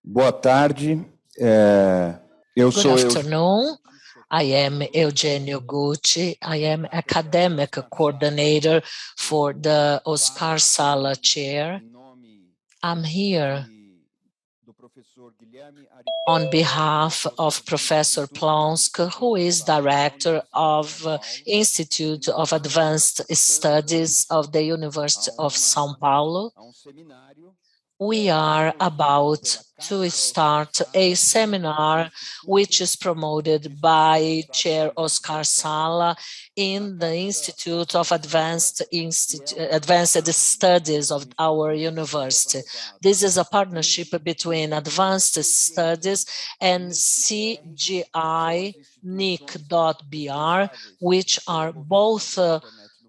Boa tarde. Good afternoon. I am Eugenio Gucci. I am academic coordinator for the Oscar Sala Chair. I'm here on behalf of Professor Plonsk, who is director of Institute of Advanced Studies of the University of São Paulo. We are about to start a seminar which is promoted by Chair Oscar Sala in the Institute of Advanced Studies of our university. This is a partnership between Advanced Studies and CGI.nic.br, which are both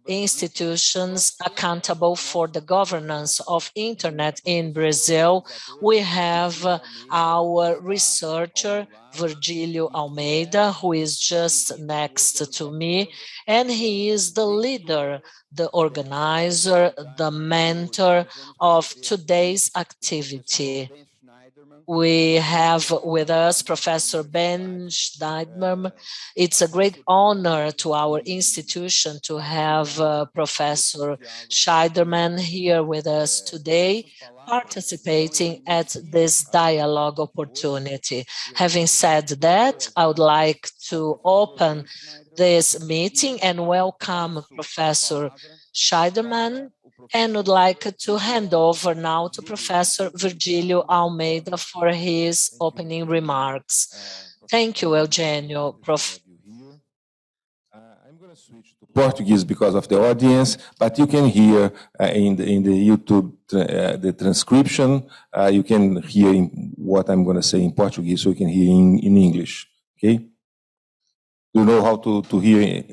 institutions accountable for the governance of internet in Brazil. We have our researcher, Virgílio Almeida, who is just next to me, and he is the leader, the organizer, the mentor of today's activity. We have with us Professor Ben Schneiderman. It's a great honor to our institution to have Professor Schneiderman here with us today, participating at this dialogue opportunity. Having said that, I would like to open this meeting and welcome Professor Schneiderman, and would like to hand over now to Professor Virgílio Almeida for his opening remarks. Thank you, Eugenio. I'm going to switch to Portuguese because of the audience, but you can hear in the YouTube the transcription. You can hear what I'm going to say in Portuguese, so you can hear in English. Okay? Do you know how to hear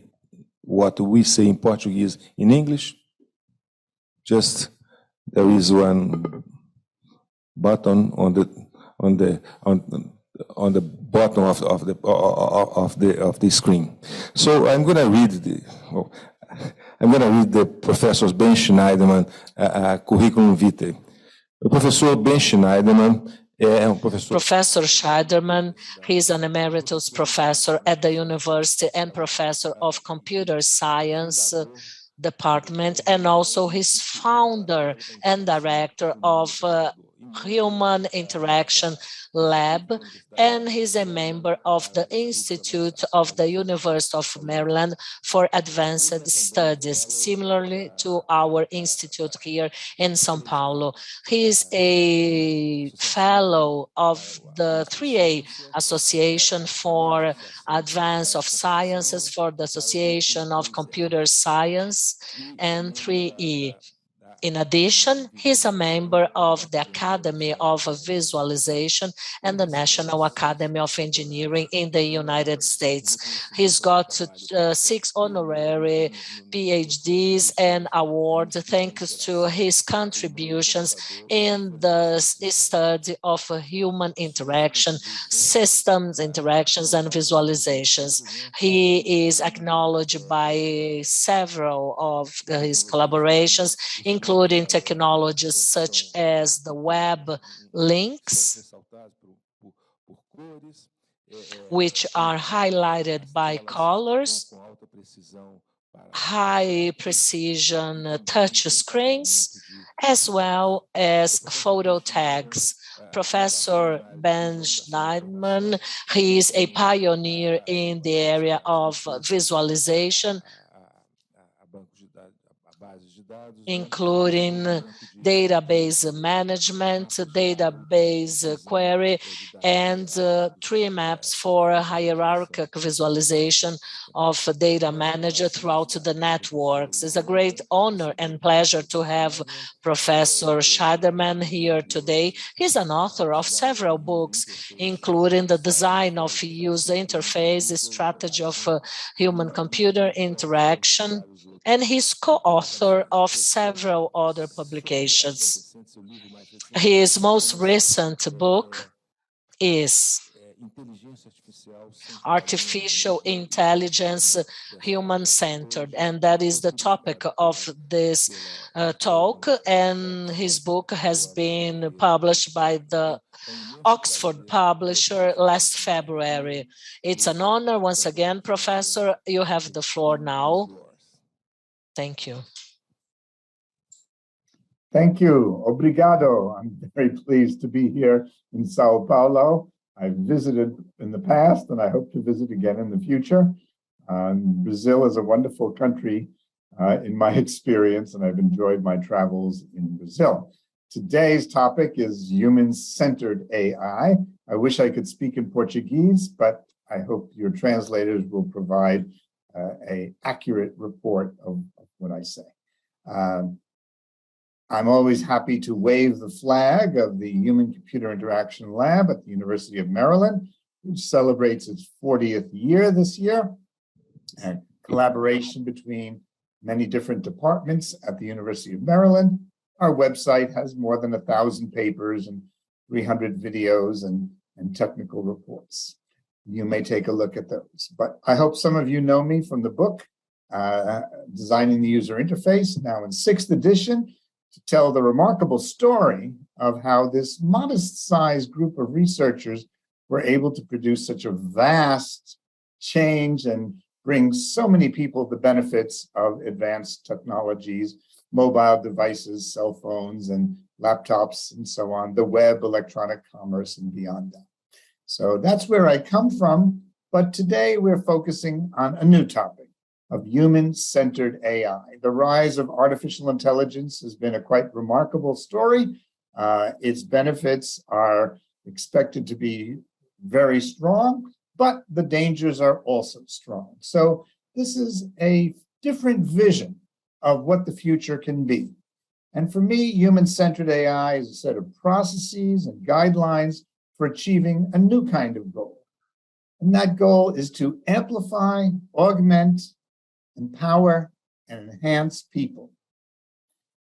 what we say in Portuguese in English? Just there is one button on the bottom of the screen. So I'm going to read the Professor Ben Schneiderman curriculum vitae. O professor Ben Schneiderman Professor Schneiderman, he is an emeritus professor at the university and professor of computer science department, and also his founder and director of Human Interaction Lab, and he's a member of the Institute of the University of Maryland for Advanced Studies, similarly to our institute here in São Paulo. He is a fellow of the 3A Association for Advance of Sciences, for the Association of Computer Science, and 3E. In addition, he's a member of the Academy of Visualization and the National Academy of Engineering in the United States. He's got 6 honorary PhDs and awards thanks to his contributions in the study of human interaction, systems interactions, and visualizations. He is acknowledged by several of his collaborations, including technologies such as the web links, which are highlighted by colors, high precision touch screens, as well as photo tags. Professor Ben Schneiderman, he is a pioneer in the area of visualization, including database management, database query, and tree maps for hierarchical visualization of data manager throughout the networks. It's a great honor and pleasure to have Professor Schneiderman here today. He's an author of several books, including The Design of User Interface, Strategy of Human-Computer Interaction, and he's co-author of several other publications. His most recent book is artificial intelligence, human-centered, and that is the topic of this talk, and his book has been published by the Oxford publisher last February. It's an honor once again, Professor. You have the floor now. Thank you. Thank you. Obrigado. I'm very pleased to be here in Sao Paulo. I've visited in the past and I hope to visit again in the future. Brazil is a wonderful country in my experience, and I've enjoyed my travels in Brazil. Today's topic is human-centered AI. I wish I could speak in Portuguese, but I hope your translators will provide an accurate report of what I say. I'm always happy to wave the flag of the Human-Computer Interaction Lab at the University of Maryland, which celebrates its 40th year this year, and collaboration between many different departments at the University of Maryland. Our website has more than 1,000 papers and 300 videos and technical reports. You may take a look at those. But I hope some of you know me from the book, Designing the User Interface, now in 6th edition, to tell the remarkable story of how this modest-sized group of researchers were able to produce such a vast change and bring so many people the benefits of advanced technologies, mobile devices, cell phones, and laptops, and so on, the web, electronic commerce, and beyond that. So that's where I come from, but today we're focusing on a new topic of human-centered AI. The rise of artificial intelligence has been a quite remarkable story. Its benefits are expected to be very strong, but the dangers are also strong. So this is a different vision of what the future can be. And for me, human-centered AI is a set of processes and guidelines for achieving a new kind of goal. And that goal is to amplify, augment, empower, and enhance people.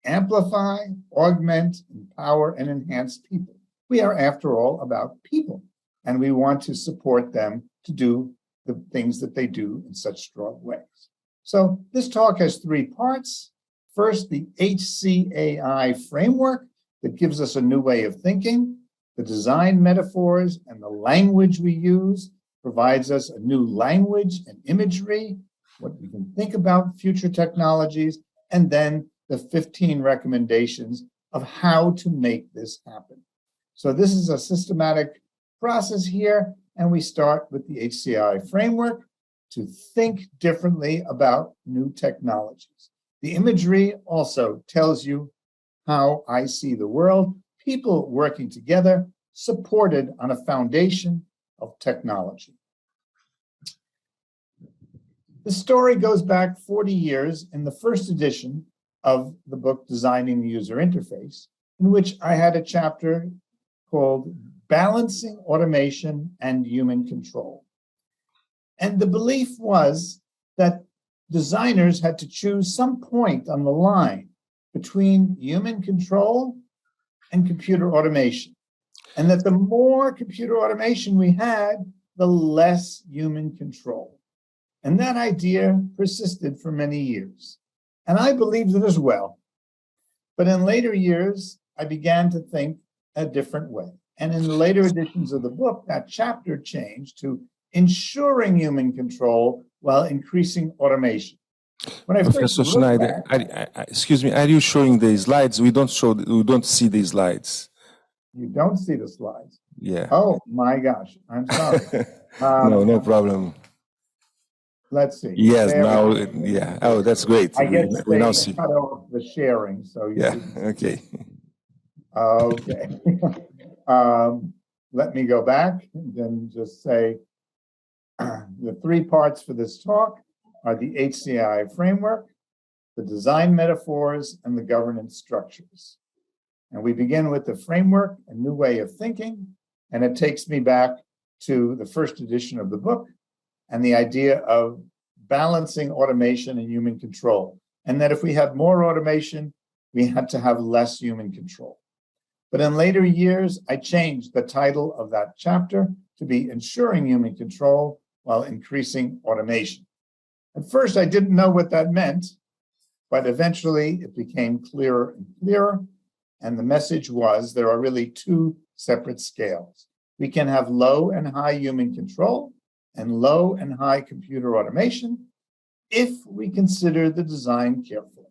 Amplify, augment, empower, and enhance people. We are, after all, about people, and we want to support them to do the things that they do in such strong ways. So this talk has 3 parts. First, the Hci Framework that gives us a new way of thinking. The design metaphors and the language we use provides us a new language and imagery, what we can think about future technologies, and then the 15 recommendations of how to make this happen. So this is a systematic process here, and we start with the Hci Framework to think differently about new technologies. The imagery also tells you how I see the world, people working together, supported on a foundation of technology. The story goes back 40 years in the first edition of the book, Designing the User Interface, in which I had a chapter called Balancing Automation and Human Control. And the belief was that designers had to choose some point on the line between human control and computer automation, and that the more computer automation we had, the less human control. And that idea persisted for many years. And I believed it as well. But in later years, I began to think a different way. And in the later editions of the book, that chapter changed to ensuring human control while increasing automation. When I Professor Schneider, excuse me, are you showing the slides? We don't see the slides. You don't see the slides? Yeah. Oh my gosh, I'm sorry. No problem. Let's see. Yes, now, yeah. Oh, that's great. I guess we now they see. cut off the sharing, so you Okay. Okay. Let me go back and then just say the 3 parts for this talk are the Hci Framework, the design metaphors, and the governance structures. And we begin with the framework, a new way of thinking, and it takes me back to the first edition of the book and the idea of balancing automation and human control. And that if we had more automation, we had to have less human control. But in later years, I changed the title of that chapter to be Ensuring Human Control while Increasing Automation. At first, I didn't know what that meant, but eventually it became clearer and clearer. And the message was there are really two separate scales. We can have low and high human control and low and high computer automation if we consider the design carefully.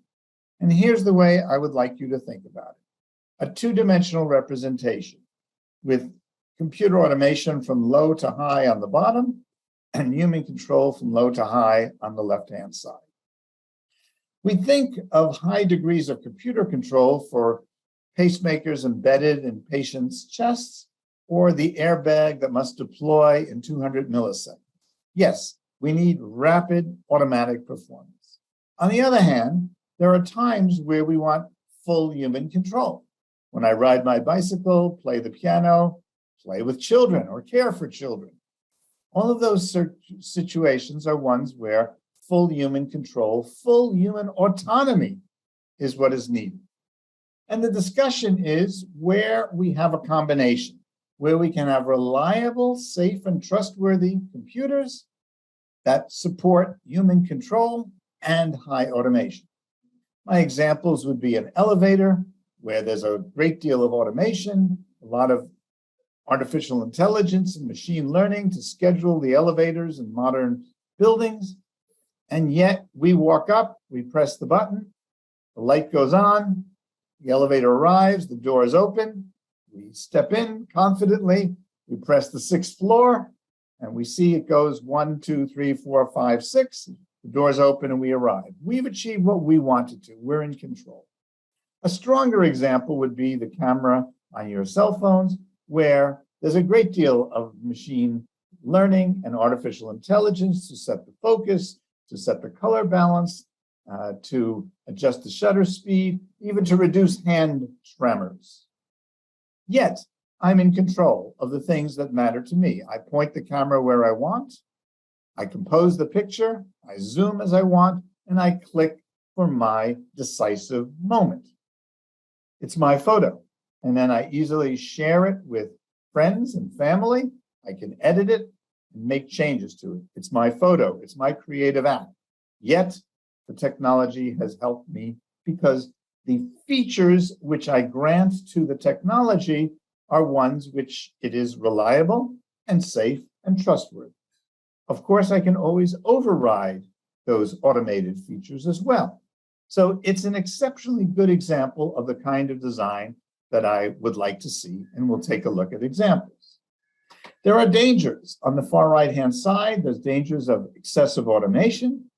And here's the way I would like you to think about it. A two-dimensional representation with computer automation from low to high on the bottom and human control from low to high on the left-hand side. We think of high degrees of computer control for pacemakers embedded in patients' chests or the airbag that must deploy in 200 milliseconds. Yes, we need rapid automatic performance. On the other hand, there are times where we want full human control. When I ride my bicycle, play the piano, play with children, or care for children. All of those situations are ones where full human control, full human autonomy is what is needed. And the discussion is where we have a combination, where we can have reliable, safe, and trustworthy computers that support human control and high automation. My examples would be an elevator, where there's a great deal of automation, a lot of artificial intelligence and machine learning to schedule the elevators in modern buildings. And yet we walk up, we press the button, the light goes on, the elevator arrives, the door is open, we step in confidently, we press the 6th floor, and we see it goes 1, 2, 3, 4, 5, 6. The door's open and we arrive. We've achieved what we wanted to. We're in control. A stronger example would be the camera on your cell phones, where there's a great deal of machine learning and artificial intelligence to set the focus, to set the color balance, to adjust the shutter speed, even to reduce hand tremors. Yet, I'm in control of the things that matter to me. I point the camera where I want, I compose the picture, I zoom as I want, and I click for my decisive moment. It's my photo, and then I easily share it with friends and family. I can edit it and make changes to it. It's my photo, it's my creative act. Yet, the technology has helped me because the features which I grant to the technology are ones which it is reliable and safe and trustworthy. Of course, I can always override those automated features as well. So it's an exceptionally good example of the kind of design that I would like to see, and we'll take a look at examples. There are dangers. On the far right-hand side, there's dangers of excessive automation,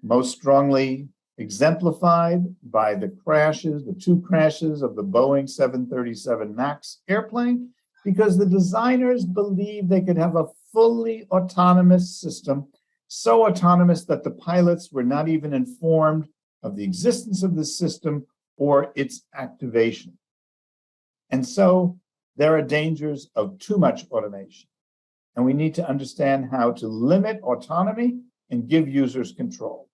most strongly exemplified by the crashes, the 2 crashes of the Boeing 737 MAX airplane, because the designers believed they could have a fully autonomous system, so autonomous that the pilots were not even informed of the existence of the system or its activation. And so there are dangers of too much automation. And we need to understand how to limit autonomy and give users control.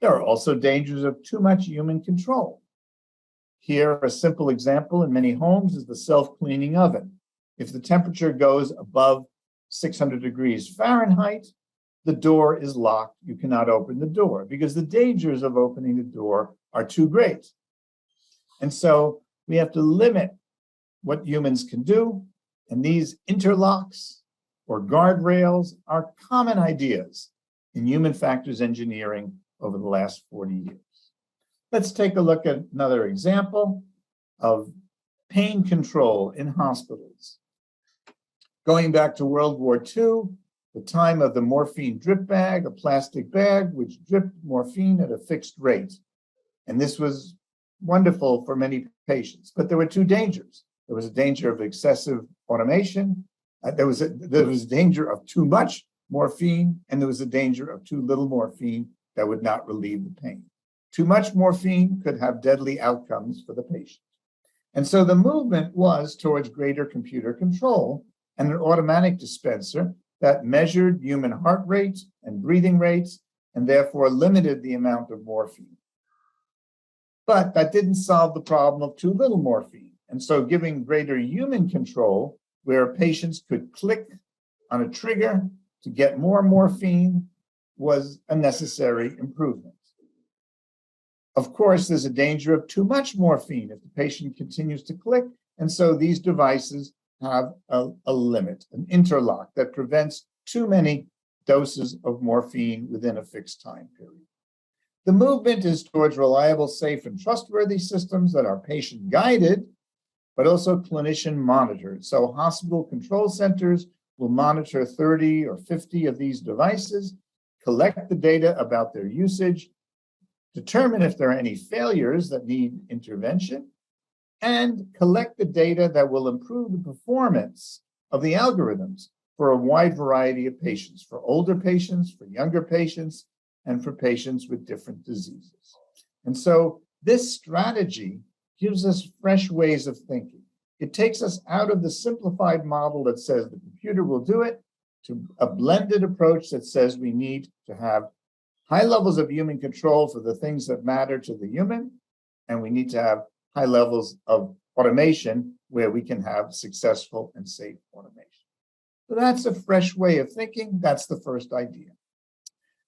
There are also dangers of too much human control. Here, a simple example in many homes is the self-cleaning oven. If the temperature goes above 600 degrees Fahrenheit, the door is locked. You cannot open the door because the dangers of opening the door are too great. And so we have to limit what humans can do. And these interlocks or guardrails are common ideas in human factors engineering over the last 40 years. Let's take a look at another example of pain control in hospitals. Going back to World War II, the time of the morphine drip bag, a plastic bag which dripped morphine at a fixed rate. And this was wonderful for many patients, but there were 2 dangers. There was a danger of excessive automation. There was a danger of too much morphine, and there was a danger of too little morphine that would not relieve the pain. Too much morphine could have deadly outcomes for the patient. And so the movement was towards greater computer control and an automatic dispenser that measured human heart rates and breathing rates and therefore limited the amount of morphine. But that didn't solve the problem of too little morphine. And so giving greater human control where patients could click on a trigger to get more morphine was a necessary improvement. Of course, there's a danger of too much morphine if the patient continues to click, and so these devices have a limit, an interlock that prevents too many doses of morphine within a fixed time period. The movement is towards reliable, safe, and trustworthy systems that are patient-guided, but also clinician-monitored. So hospital control centers will monitor 30 or 50 of these devices, collect the data about their usage, determine if there are any failures that need intervention, and collect the data that will improve the performance of the algorithms for a wide variety of patients, for older patients, for younger patients, and for patients with different diseases. And so this strategy gives us fresh ways of thinking. It takes us out of the simplified model that says the computer will do it to a blended approach that says we need to have high levels of human control for the things that matter to the human, and we need to have high levels of automation where we can have successful and safe automation. So that's a fresh way of thinking. That's the first idea.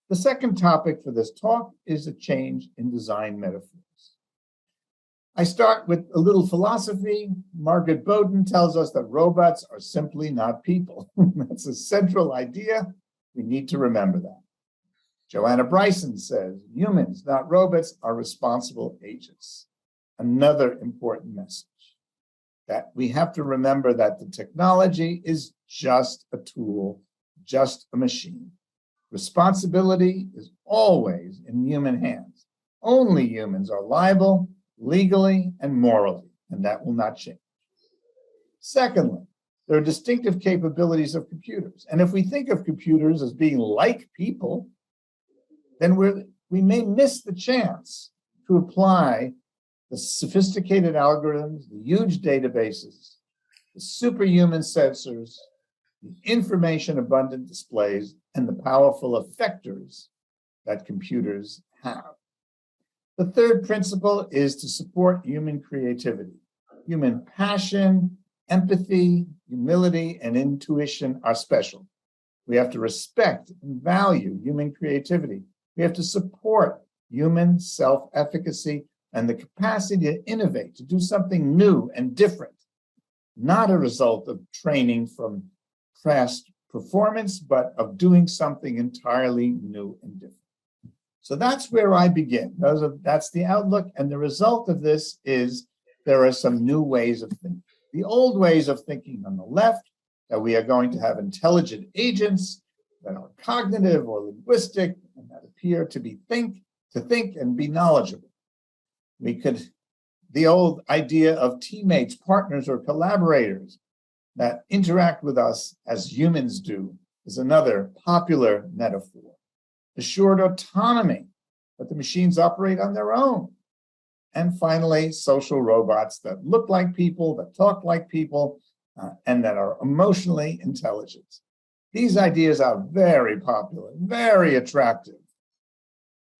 The second topic for this talk is a change in design metaphors. I start with a little philosophy. Margaret Bowden tells us that robots are simply not people. That's a central idea. We need to remember that. Joanna Bryson says, humans, not robots, are responsible agents. Another important message, that we have to remember that the technology is just a tool, just a machine. Responsibility is always in human hands. Only humans are liable legally and morally, and that will not change. Secondly, there are distinctive capabilities of computers. And if we think of computers as being like people, then we may miss the chance to apply the sophisticated algorithms, the huge databases, the superhuman sensors, the information abundant displays, and the powerful effectors that computers have. The third principle is to support human creativity. Human passion, empathy, humility, and intuition are special. We have to respect and value human creativity. We have to support human self-efficacy and the capacity to innovate, to do something new and different, not a result of training from past performance, but of doing something entirely new and different. So that's where I begin. That's the outlook. And the result of this is there are some new ways of thinking. The old ways of thinking on the left, that we are going to have intelligent agents that are cognitive or linguistic and that appear to think and be knowledgeable. The old idea of teammates, partners, or collaborators that interact with us as humans do is another popular metaphor. Assured autonomy, that the machines operate on their own. And finally, social robots that look like people, that talk like people, and that are emotionally intelligent. These ideas are very popular, very attractive.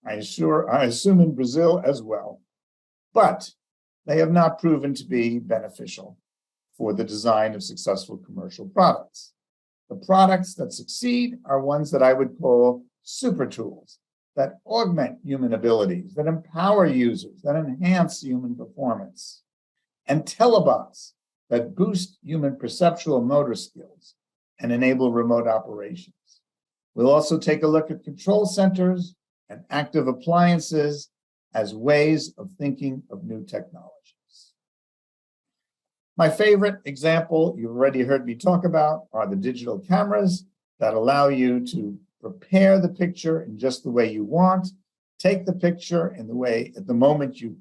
I assume in Brazil as well. But they have not proven to be beneficial for the design of successful commercial products. The products that succeed are ones that I would call super tools, that augment human abilities, that empower users, that enhance human performance, and telebots that boost human perceptual motor skills and enable remote operations. We'll also take a look at control centers and active appliances as ways of thinking of new technologies. My favorite example you've already heard me talk about are the digital cameras that allow you to prepare the picture in just the way you want, take the picture in the way at the moment you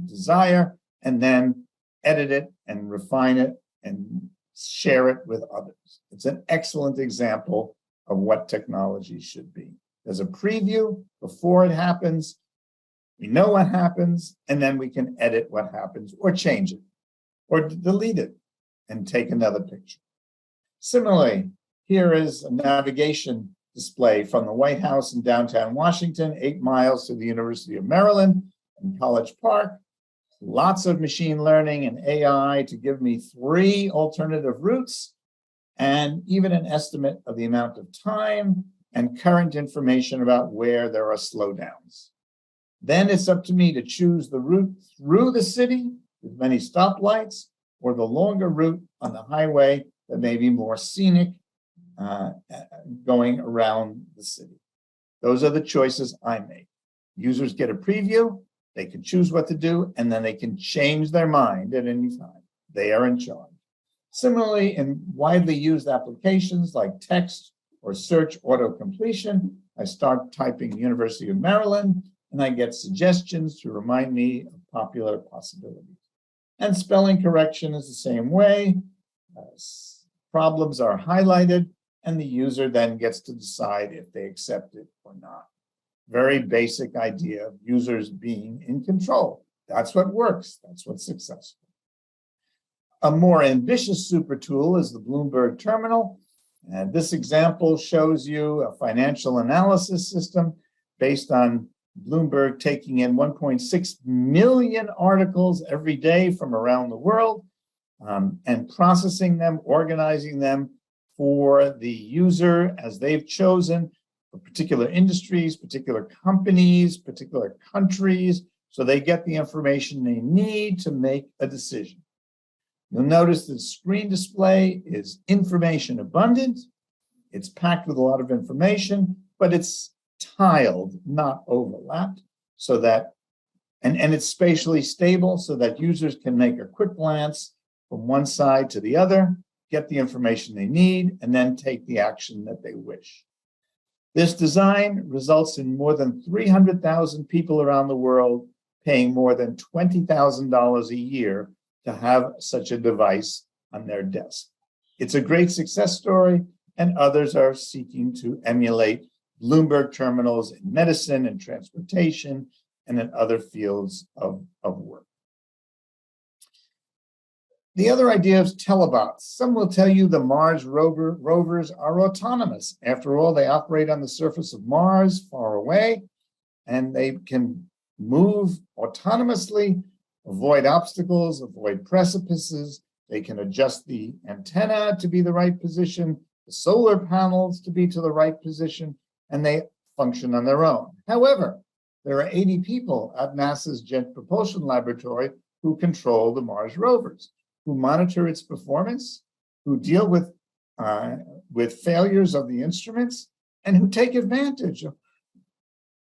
desire, and then edit it and refine it and share it with others. It's an excellent example of what technology should be. There's a preview before it happens. We know what happens, and then we can edit what happens or change it or delete it and take another picture. Similarly, here is a navigation display from the White House in downtown Washington, 8 miles to the University of Maryland in College Park. lots of machine learning and AI to give me 3 alternative routes, and even an estimate of the amount of time and current information about where there are slowdowns. Then it's up to me to choose the route through the city with many stoplights, or the longer route on the highway that may be more scenic, going around the city. Those are the choices I make. Users get a preview, they can choose what to do, and then they can change their mind at any time. They are in charge. Similarly, in widely used applications like text or search auto-completion, I start typing University of Maryland, and I get suggestions to remind me of popular possibilities. And spelling correction is the same way. Problems are highlighted, and the user then gets to decide if they accept it or not. Very basic idea of users being in control. That's what works. That's what's successful. A more ambitious super tool is the Bloomberg Terminal. And this example shows you a financial analysis system based on Bloomberg taking in 1.6 million articles every day from around the world, and processing them, organizing them for the user as they've chosen for particular industries, particular companies, particular countries, so they get the information they need to make a decision. You'll notice the screen display is information abundant. It's packed with a lot of information, but it's tiled, not overlapped, so that, and it's spatially stable so that users can make a quick glance from one side to the other, get the information they need, and then take the action that they wish. This design results in more than 300,000 people around the world paying more than $20,000 a year to have such a device on their desk. It's a great success story, and others are seeking to emulate Bloomberg terminals in medicine and transportation and in other fields of work. The other idea is telebots. Some will tell you the Mars rovers are autonomous. After all, they operate on the surface of Mars, far away, and they can move autonomously, avoid obstacles, avoid precipices. They can adjust the antenna to be the right position, the solar panels to be to the right position, and they function on their own. However, there are 80 people at NASA's Jet Propulsion Laboratory who control the Mars rovers, who monitor its performance, who deal with failures of the instruments, and who take advantage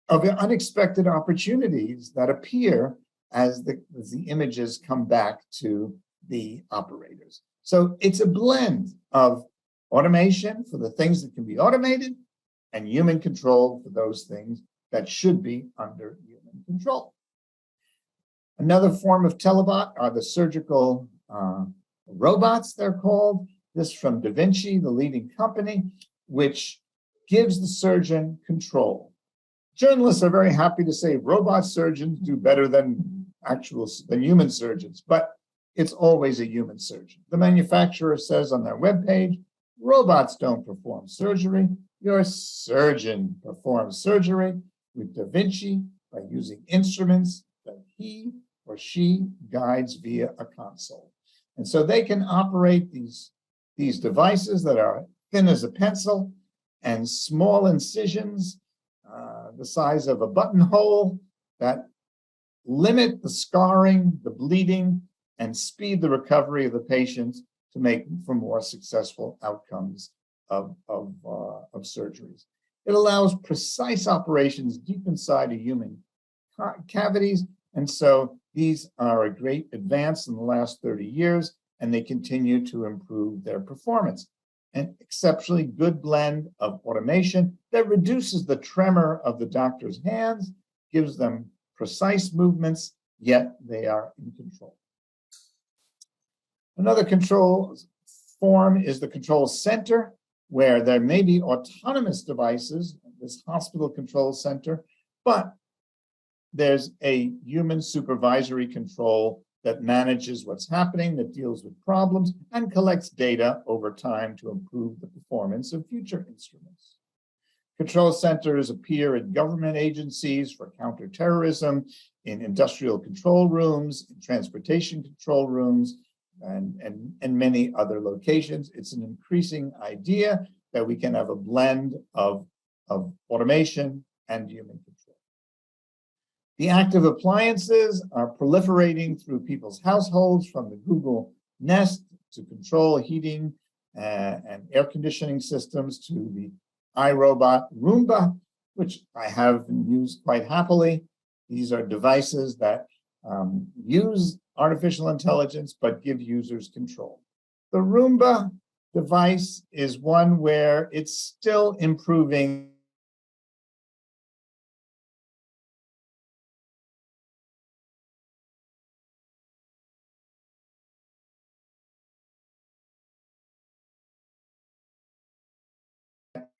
of the unexpected opportunities that appear as the images come back to the operators. So it's a blend of automation for the things that can be automated and human control for those things that should be under human control. Another form of telebot are the surgical robots, they're called. This from Da Vinci, the leading company, which gives the surgeon control. Journalists are very happy to say robot surgeons do better than human surgeons, but it's always a human surgeon. The manufacturer says on their webpage, robots don't perform surgery. Your surgeon performs surgery with Da Vinci by using instruments that he or she guides via a console. And so they can operate these devices that are thin as a pencil and small incisions, the size of a buttonhole, that limit the scarring, the bleeding, and speed the recovery of the patient to make for more successful outcomes of surgeries. It allows precise operations deep inside of human cavities, and so these are a great advance in the last 30 years, and they continue to improve their performance. An exceptionally good blend of automation that reduces the tremor of the doctor's hands, gives them precise movements, yet they are in control. Another control form is the control center, where there may be autonomous devices, this hospital control center, but there's a human supervisory control that manages what's happening, that deals with problems, and collects data over time to improve the performance of future instruments. Control centers appear at government agencies for counterterrorism, in industrial control rooms, in transportation control rooms, and many other locations. It's an increasing idea that we can have a blend of automation and human control. The active appliances are proliferating through people's households, from the Google Nest to control heating and air conditioning systems to the iRobot Roomba, which I have used quite happily. These are devices that use artificial intelligence but give users control. The Roomba device is one where it's still improving.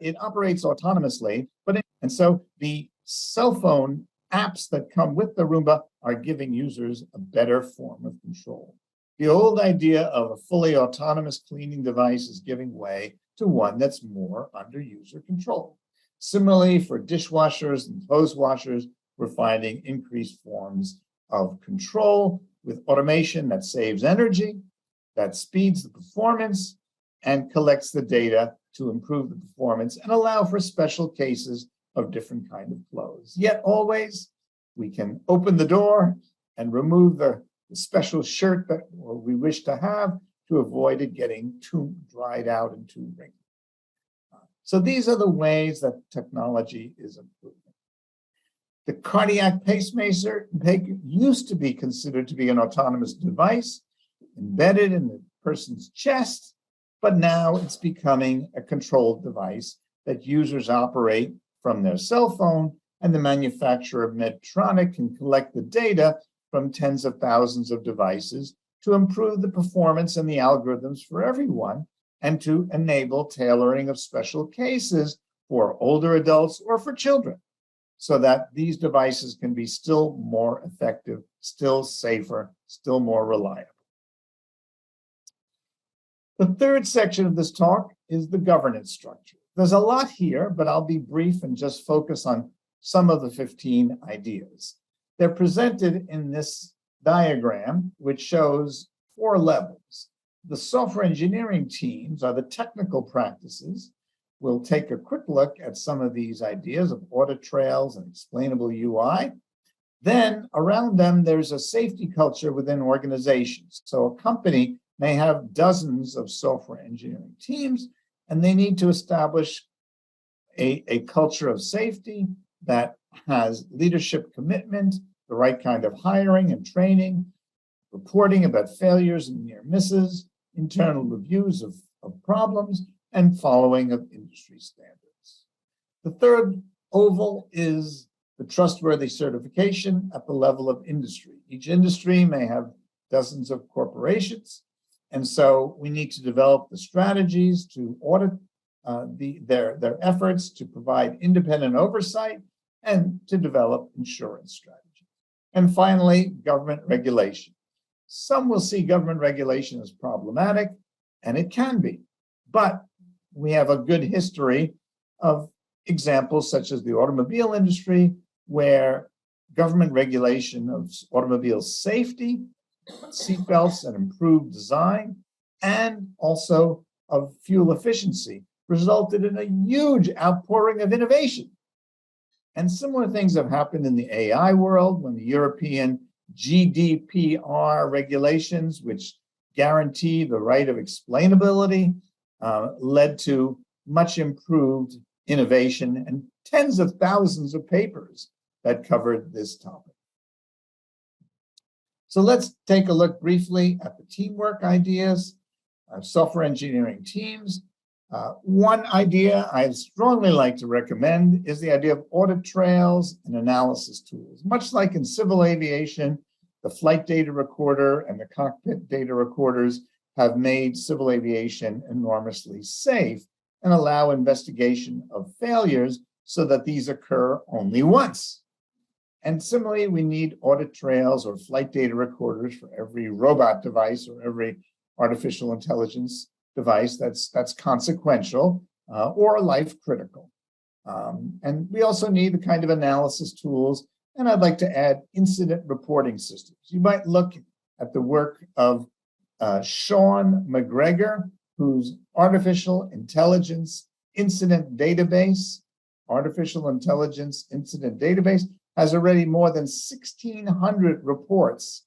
It operates autonomously, and so the cell phone apps that come with the Roomba are giving users a better form of control. The old idea of a fully autonomous cleaning device is giving way to one that's more under user control. Similarly, for dishwashers and clothes washers, we're finding increased forms of control with automation that saves energy, that speeds the performance, and collects the data to improve the performance and allow for special cases of different kinds of clothes. Yet always, we can open the door and remove the special shirt that we wish to have to avoid it getting too dried out and too wrinkled. So these are the ways that technology is improving. The cardiac pacemaker used to be considered to be an autonomous device embedded in the person's chest, but now it's becoming a controlled device that users operate from their cell phone, and the manufacturer of Medtronic can collect the data from tens of thousands of devices to improve the performance and the algorithms for everyone, and to enable tailoring of special cases for older adults or for children, so that these devices can be still more effective, still safer, still more reliable. The third section of this talk is the governance structure. There's a lot here, but I'll be brief and just focus on some of the 15 ideas. They're presented in this diagram, which shows 4 levels. The software engineering teams are the technical practices. We'll take a quick look at some of these ideas of audit trails and explainable UI. Then around them, there's a safety culture within organizations. So a company may have dozens of software engineering teams, and they need to establish a culture of safety that has leadership commitment, the right kind of hiring and training, reporting about failures and near misses, internal reviews of problems, and following of industry standards. The third oval is the trustworthy certification at the level of industry. Each industry may have dozens of corporations, and so we need to develop the strategies to audit their efforts, to provide independent oversight, and to develop insurance strategies. And finally, government regulation. Some will see government regulation as problematic, and it can be, but we have a good history of examples such as the automobile industry, where government regulation of automobile safety, seatbelts and improved design, and also of fuel efficiency resulted in a huge outpouring of innovation. And similar things have happened in the AI world when the European GDPR regulations, which guarantee the right of explainability, led to much improved innovation and tens of thousands of papers that covered this topic. So let's take a look briefly at the teamwork ideas, software engineering teams. One idea I strongly like to recommend is the idea of audit trails and analysis tools. Much like in civil aviation, the flight data recorder and the cockpit data recorders have made civil aviation enormously safe and allow investigation of failures so that these occur only once. And similarly, we need audit trails or flight data recorders for every robot device or every artificial intelligence device that's consequential or life critical. And we also need the kind of analysis tools And I'd like to add incident reporting systems. You might look at the work of Sean McGregor, whose artificial intelligence incident database has already more than 1,600 reports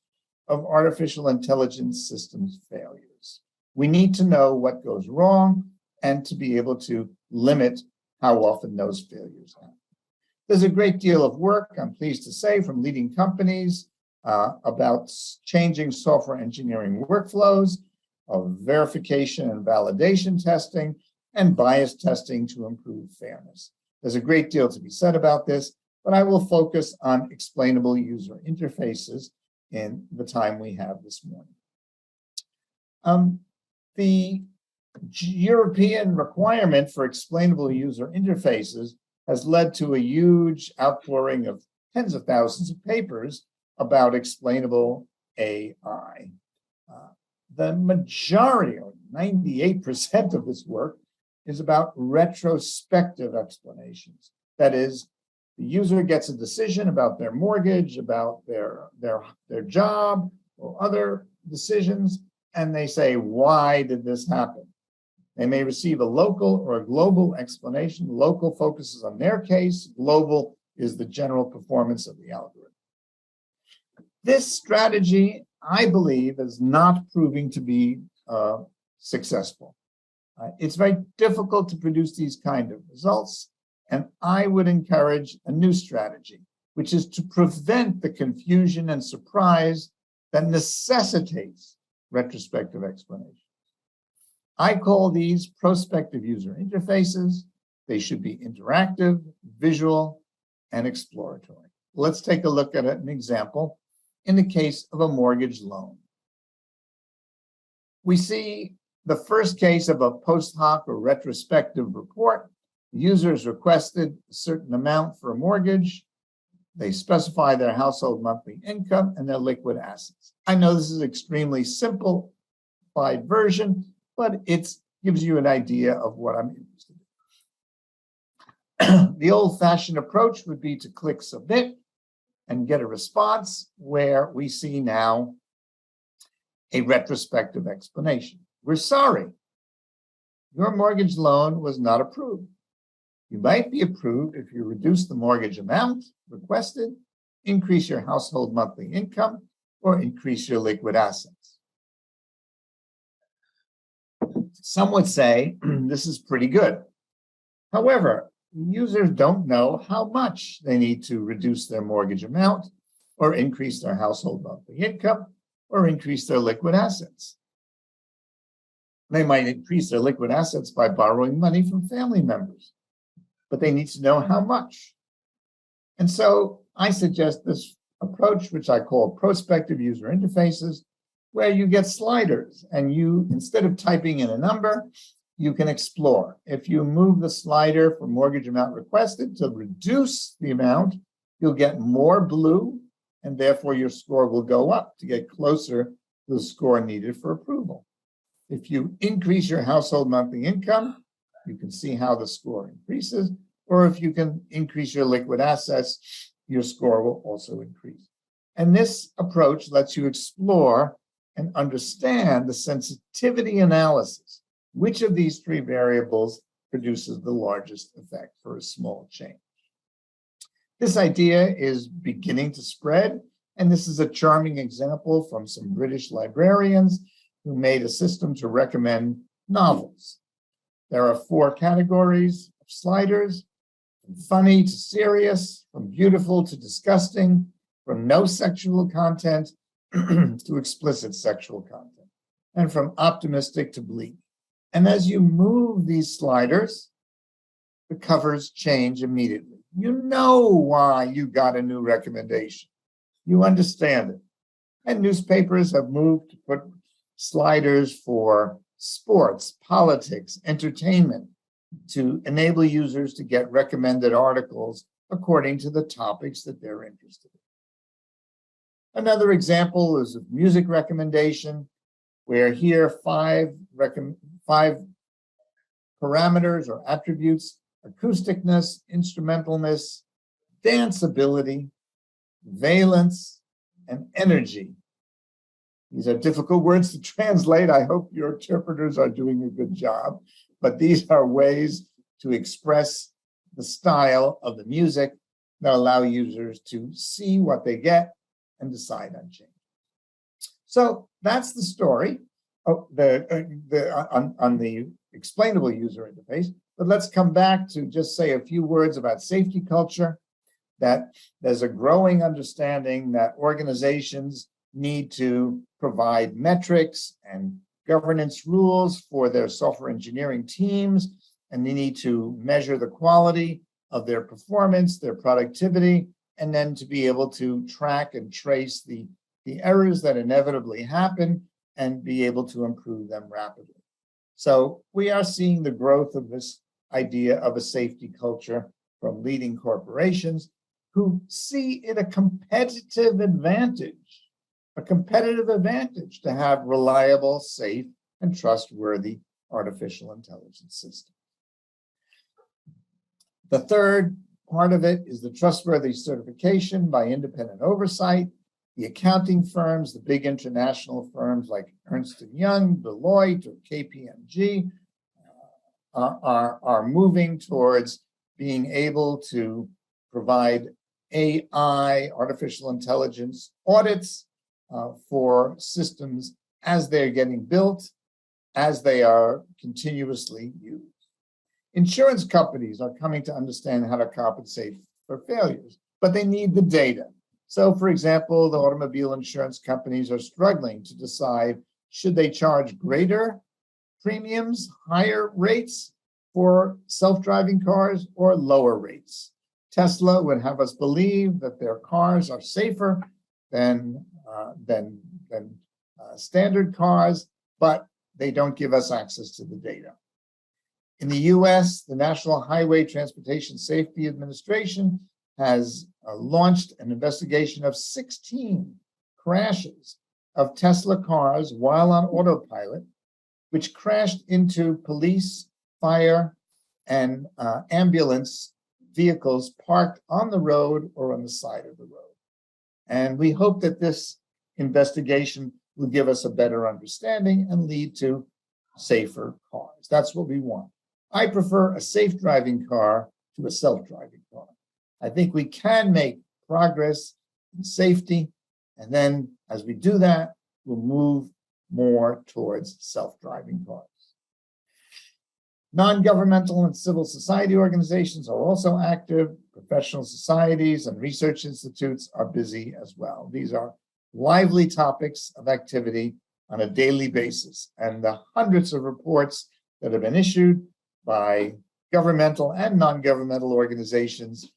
of artificial intelligence systems failures. We need to know what goes wrong and to be able to limit how often those failures happen. There's a great deal of work, I'm pleased to say, from leading companies about changing software engineering workflows, of verification and validation testing, and bias testing to improve fairness. There's a great deal to be said about this, but I will focus on explainable user interfaces in the time we have this morning. The European requirement for explainable user interfaces has led to a huge outpouring of tens of thousands of papers about explainable AI. The majority, or 98% of this work, is about retrospective explanations. That is, the user gets a decision about their mortgage, about their job, or other decisions, and they say, why did this happen? They may receive a local or a global explanation. Local focuses on their case. Global is the general performance of the algorithm. This strategy, I believe, is not proving to be successful. It's very difficult to produce these kind of results, and I would encourage a new strategy, which is to prevent the confusion and surprise that necessitates retrospective explanations. I call these prospective user interfaces. They should be interactive, visual, and exploratory. Let's take a look at an example in the case of a mortgage loan. We see the first case of a post hoc or retrospective report. The user has requested a certain amount for a mortgage. They specify their household monthly income and their liquid assets. I know this is an extremely simplified version, but it gives you an idea of what I'm interested in. The old-fashioned approach would be to click submit and get a response where we see now a retrospective explanation. We're sorry, your mortgage loan was not approved. You might be approved if you reduce the mortgage amount requested, increase your household monthly income, or increase your liquid assets. Some would say this is pretty good. However, users don't know how much they need to reduce their mortgage amount, or increase their household monthly income, or increase their liquid assets. They might increase their liquid assets by borrowing money from family members, but they need to know how much. And so I suggest this approach, which I call prospective user interfaces, where you get sliders and you, instead of typing in a number, you can explore. If you move the slider for mortgage amount requested to reduce the amount, you'll get more blue, and therefore your score will go up to get closer to the score needed for approval. If you increase your household monthly income, you can see how the score increases, or if you can increase your liquid assets, your score will also increase. And this approach lets you explore and understand the sensitivity analysis. Which of these three variables produces the largest effect for a small change? This idea is beginning to spread, and this is a charming example from some British librarians who made a system to recommend novels. There are 4 categories of sliders, from funny to serious, from beautiful to disgusting, from no sexual content to explicit sexual content, and from optimistic to bleak. And as you move these sliders, the covers change immediately. You know why you got a new recommendation. You understand it. And newspapers have moved to put sliders for sports, politics, entertainment, to enable users to get recommended articles according to the topics that they're interested in. Another example is of music recommendation, where here 5 parameters or attributes: acousticness, instrumentalness, danceability, valence, and energy. These are difficult words to translate. I hope your interpreters are doing a good job, but these are ways to express the style of the music that allow users to see what they get and decide on change. So that's the story on the explainable user interface. But let's come back to just say a few words about safety culture, that there's a growing understanding that organizations need to provide metrics and governance rules for their software engineering teams, and they need to measure the quality of their performance, their productivity, and then to be able to track and trace the errors that inevitably happen and be able to improve them rapidly. So we are seeing the growth of this idea of a safety culture from leading corporations who see it a competitive advantage to have reliable, safe, and trustworthy artificial intelligence systems. The third part of it is the trustworthy certification by independent oversight. The accounting firms, the big international firms like Ernst & Young, Deloitte, or KPMG are moving towards being able to provide AI, artificial intelligence audits for systems as they're getting built, as they are continuously used. Insurance companies are coming to understand how to compensate for failures, but they need the data. So, for example, the automobile insurance companies are struggling to decide, should they charge greater premiums, higher rates for self-driving cars, or lower rates? Tesla would have us believe that their cars are safer than standard cars, but they don't give us access to the data. In the US, the National Highway Transportation Safety Administration has launched an investigation of 16 crashes of Tesla cars while on autopilot, which crashed into police, fire, and ambulance vehicles parked on the road or on the side of the road. And we hope that this investigation will give us a better understanding and lead to safer cars. That's what we want. I prefer a safe driving car to a self-driving car. I think we can make progress in safety, and then as we do that, we'll move more towards self-driving cars. Non-governmental and civil society organizations are also active. Professional societies and research institutes are busy as well. These are lively topics of activity on a daily basis, and the hundreds of reports that have been issued by governmental and non-governmental organizations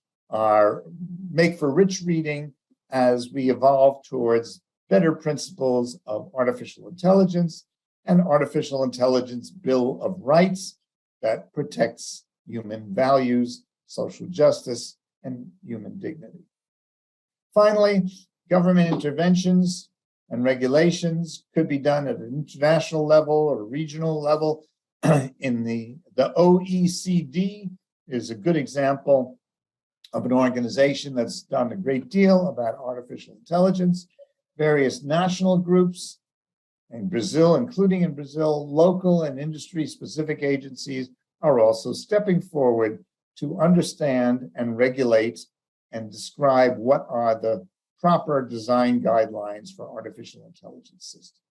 make for rich reading as we evolve towards better principles of artificial intelligence and artificial intelligence bill of rights that protects human values, social justice, and human dignity. Finally, government interventions and regulations could be done at an international level or regional level. In the OECD is a good example of an organization that's done a great deal about artificial intelligence. Various national groups in Brazil, including in Brazil, local and industry-specific agencies are also stepping forward to understand and regulate and describe what are the proper design guidelines for artificial intelligence systems.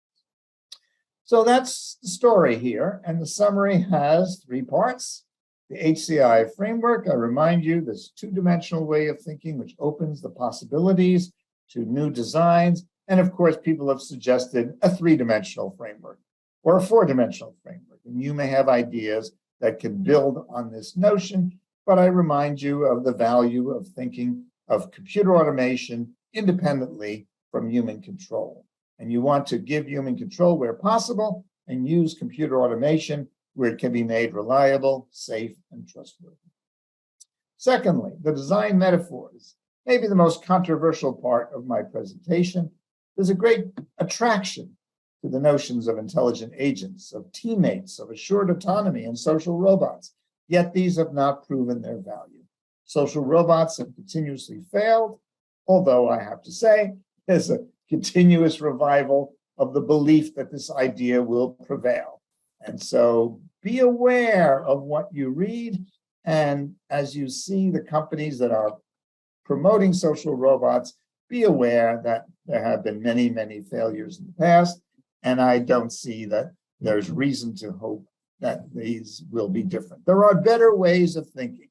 So that's the story here, and the summary has 3 parts. The Hci Framework, I remind you, this two-dimensional way of thinking which opens the possibilities to new designs. And of course, people have suggested a 3-dimensional framework or a 4-dimensional framework. And you may have ideas that can build on this notion, but I remind you of the value of thinking of computer automation independently from human control. And you want to give human control where possible and use computer automation where it can be made reliable, safe, and trustworthy. Secondly, the design metaphors, maybe the most controversial part of my presentation. There's a great attraction to the notions of intelligent agents, of teammates, of assured autonomy, and social robots, yet these have not proven their value. Social robots have continuously failed, although I have to say, there's a continuous revival of the belief that this idea will prevail. And so be aware of what you read. And as you see the companies that are promoting social robots, be aware that there have been many, many failures in the past. And I don't see that there's reason to hope that these will be different. There are better ways of thinking.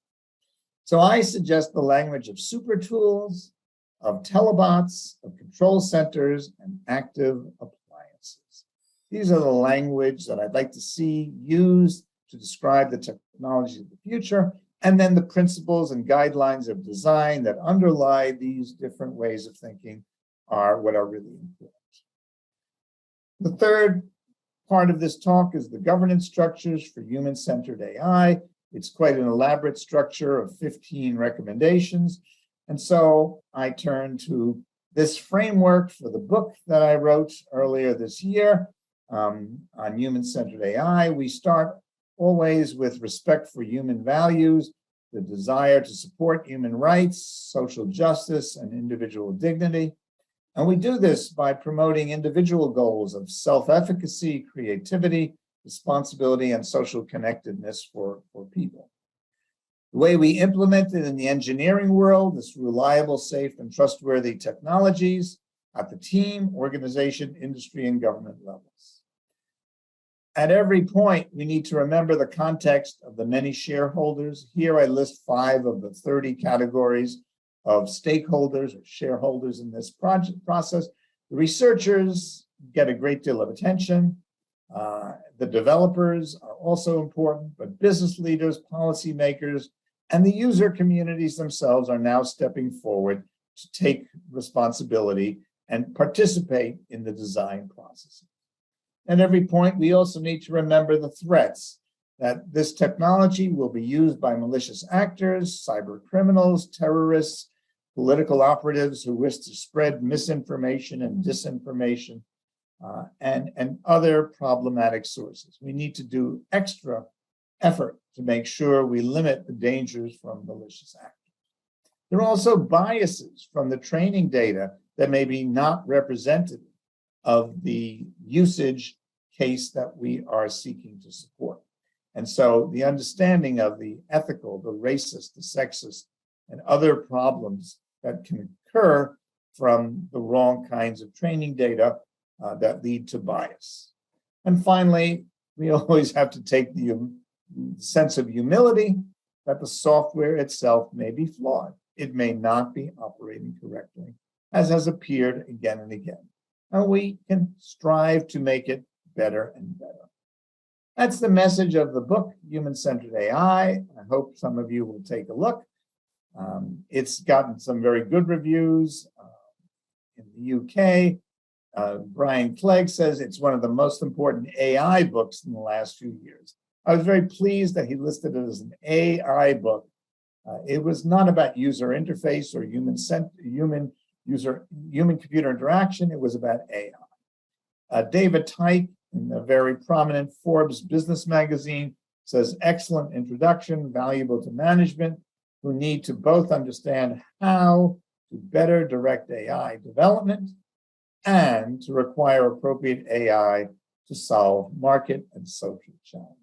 So I suggest the language of super tools, of telebots, of control centers, and active appliances. These are the language that I'd like to see used to describe the technology of the future, and then the principles and guidelines of design that underlie these different ways of thinking are what are really important. The third part of this talk is the governance structures for human-centered AI. It's quite an elaborate structure of 15 recommendations. And so I turn to this framework for the book that I wrote earlier this year on human-centered AI. We start always with respect for human values, the desire to support human rights, social justice, and individual dignity. And we do this by promoting individual goals of self-efficacy, creativity, responsibility, and social connectedness for people. The way we implement it in the engineering world is reliable, safe, and trustworthy technologies at the team, organization, industry, and government levels. At every point, we need to remember the context of the many shareholders. Here I list 5 of the 30 categories of stakeholders or shareholders in this process. The researchers get a great deal of attention. The developers are also important, but business leaders, policymakers, and the user communities themselves are now stepping forward to take responsibility and participate in the design process. At every point, we also need to remember the threats that this technology will be used by malicious actors, cyber criminals, terrorists, political operatives who wish to spread misinformation and disinformation, and other problematic sources. We need to do extra effort to make sure we limit the dangers from malicious actors. There are also biases from the training data that may be not representative of the usage case that we are seeking to support. And so the understanding of the ethical, the racist, the sexist, and other problems that can occur from the wrong kinds of training data that lead to bias. And finally, we always have to take the sense of humility that the software itself may be flawed. It may not be operating correctly, as has appeared again and again. And we can strive to make it better and better. That's the message of the book, Human-Centered AI. I hope some of you will take a look. It's gotten some very good reviews in the UK. Brian Clegg says it's one of the most important AI books in the last few years. I was very pleased that he listed it as an AI book. It was not about user interface or human-computer interaction. It was about AI. David Tyke, in a very prominent Forbes business magazine, says excellent introduction, valuable to management who need to both understand how to better direct AI development and to require appropriate AI to solve market and social challenges.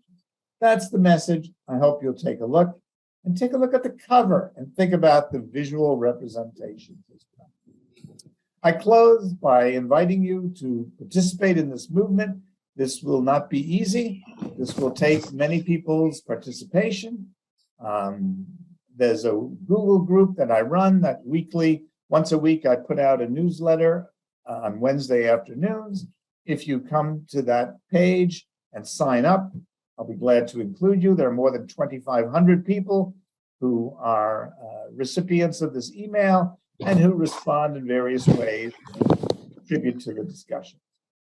That's the message. I hope you'll take a look and take a look at the cover and think about the visual representation. I close by inviting you to participate in this movement. This will not be easy. This will take many people's participation. There's a Google group that I run that once a week, I put out a newsletter on Wednesday afternoons. If you come to that page and sign up, I'll be glad to include you. There are more than 2,500 people who are recipients of this email and who respond in various ways and contribute to the discussion.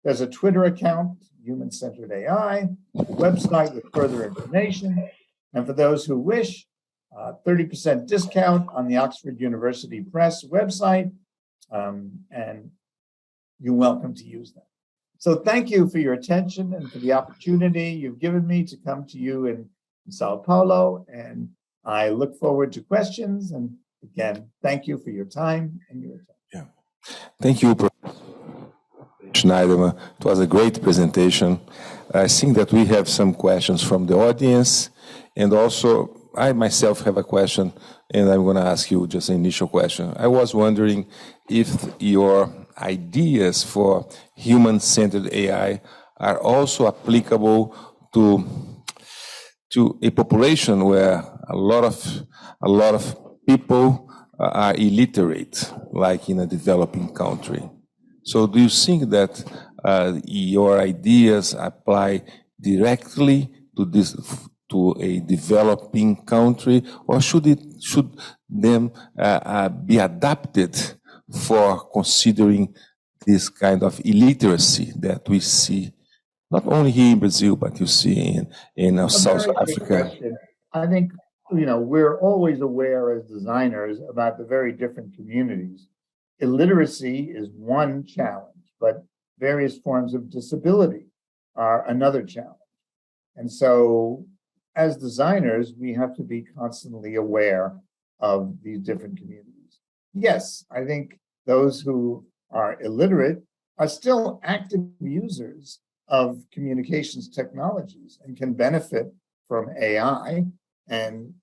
There's a Twitter account, Human-Centered AI, a website with further information, and for those who wish, 30% discount on the Oxford University Press website, and you're welcome to use that. So thank you for your attention and for the opportunity you've given me to come to you in Sao Paulo, and I look forward to questions and again, thank you for your time and your attention. Yeah. Thank you, Professor Schneiderman. It was a great presentation. I think that we have some questions from the audience, and also I myself have a question, and I'm going to ask you just an initial question. I was wondering if your ideas for human-centered AI are also applicable to a population where a lot of people are illiterate, like in a developing country. So do you think that your ideas apply directly to a developing country, or should them be adapted for considering this kind of illiteracy that we see not only here in Brazil, but you see in South Africa? I think, we're always aware as designers about the very different communities. Illiteracy is one challenge, but various forms of disability are another challenge. And so as designers, we have to be constantly aware of these different communities. Yes, I think those who are illiterate are still active users of communications technologies and can benefit from AI and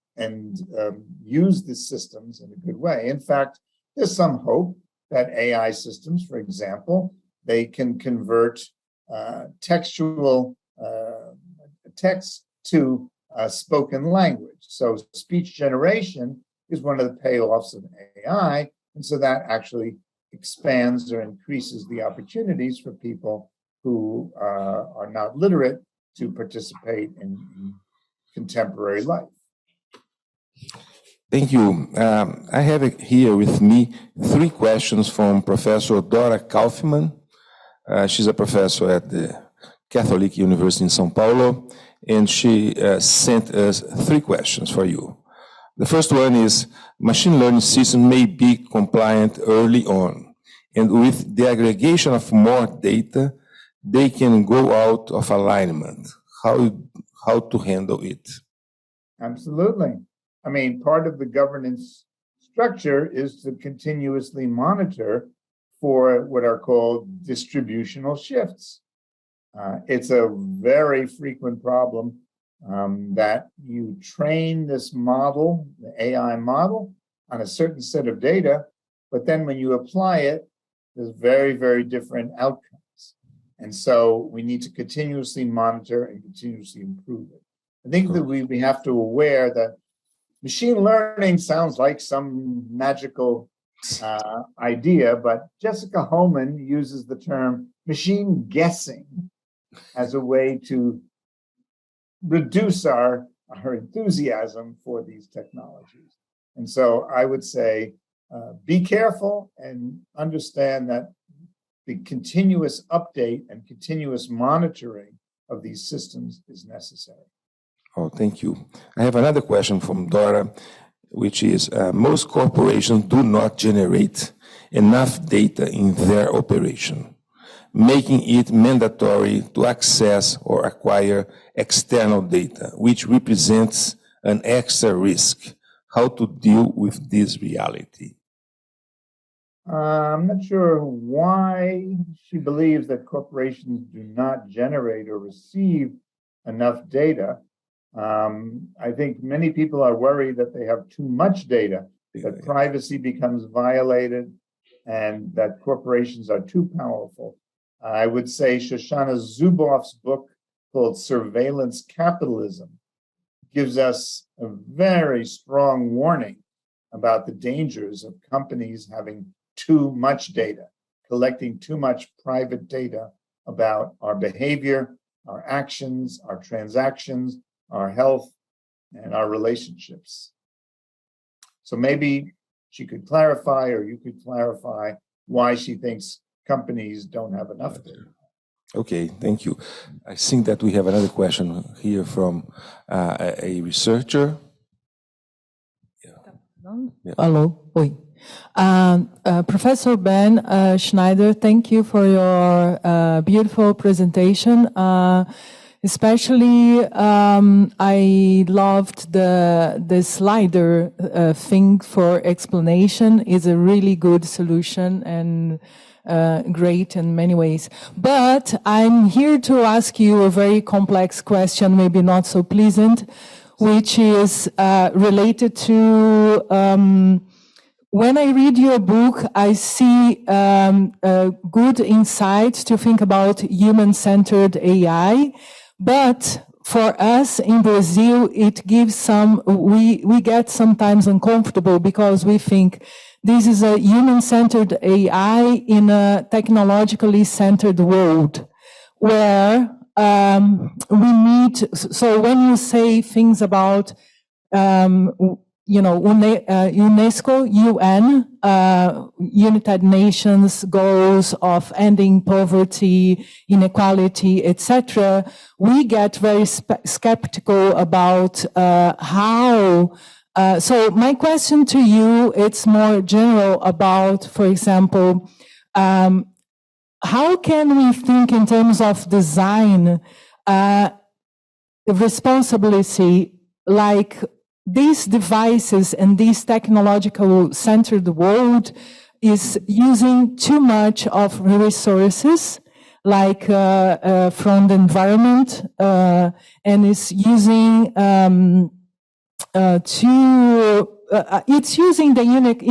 use these systems in a good way. In fact, there's some hope that AI systems, for example, they can convert textual text to spoken language. So speech generation is one of the payoffs of AI, and so that actually expands or increases the opportunities for people who are not literate to participate in contemporary life. Thank you. I have here with me 3 questions from Professor Dora Kaufman. She's a professor at the Catholic University in São Paulo, and she sent us 3 questions for you. The first one is, machine learning systems may be compliant early on, and with the aggregation of more data, they can go out of alignment. How to handle it? Absolutely. I mean, part of the governance structure is to continuously monitor for what are called distributional shifts. It's a very frequent problem that you train this model, the AI model, on a certain set of data, but then when you apply it, there's very, very different outcomes. And so we need to continuously monitor and continuously improve it. I think that we have to be aware that machine learning sounds like some magical idea, but Jessica Hohmann uses the term machine guessing as a way to reduce our enthusiasm for these technologies. And so I would say, be careful and understand that the continuous update and continuous monitoring of these systems is necessary. Oh, thank you. I have another question from Dora, which is, most corporations do not generate enough data in their operation, making it mandatory to access or acquire external data, which represents an extra risk. How to deal with this reality? I'm not sure why she believes that corporations do not generate or receive enough data. I think many people are worried that they have too much data, that privacy becomes violated, and that corporations are too powerful. I would say Shoshana Zuboff's book called Surveillance Capitalism gives us a very strong warning about the dangers of companies having too much data, collecting too much private data about our behavior, our actions, our transactions, our health, and our relationships. So maybe she could clarify, or you could clarify, why she thinks companies don't have enough data. Okay, thank you. I think that we have another question here from a researcher. Yeah. Hello. Oi. Professor Ben Schneider, thank you for your beautiful presentation. Especially, I loved the slider thing for explanation is a really good solution and great in many ways. But I'm here to ask you a very complex question, maybe not so pleasant, which is related to when I read your book, I see good insights to think about human-centered AI. But for us in Brazil, it gives we get sometimes uncomfortable because we think this is a human-centered AI in a technologically centered world where we need, so when you say things about, UNESCO, UN, United Nations goals of ending poverty, inequality, etc., we get very skeptical about how. So my question to you, it's more general about, for example, how can we think in terms of design responsibility, like these devices and this technological centered world is using too much of resources, like from the environment, and is using it's using the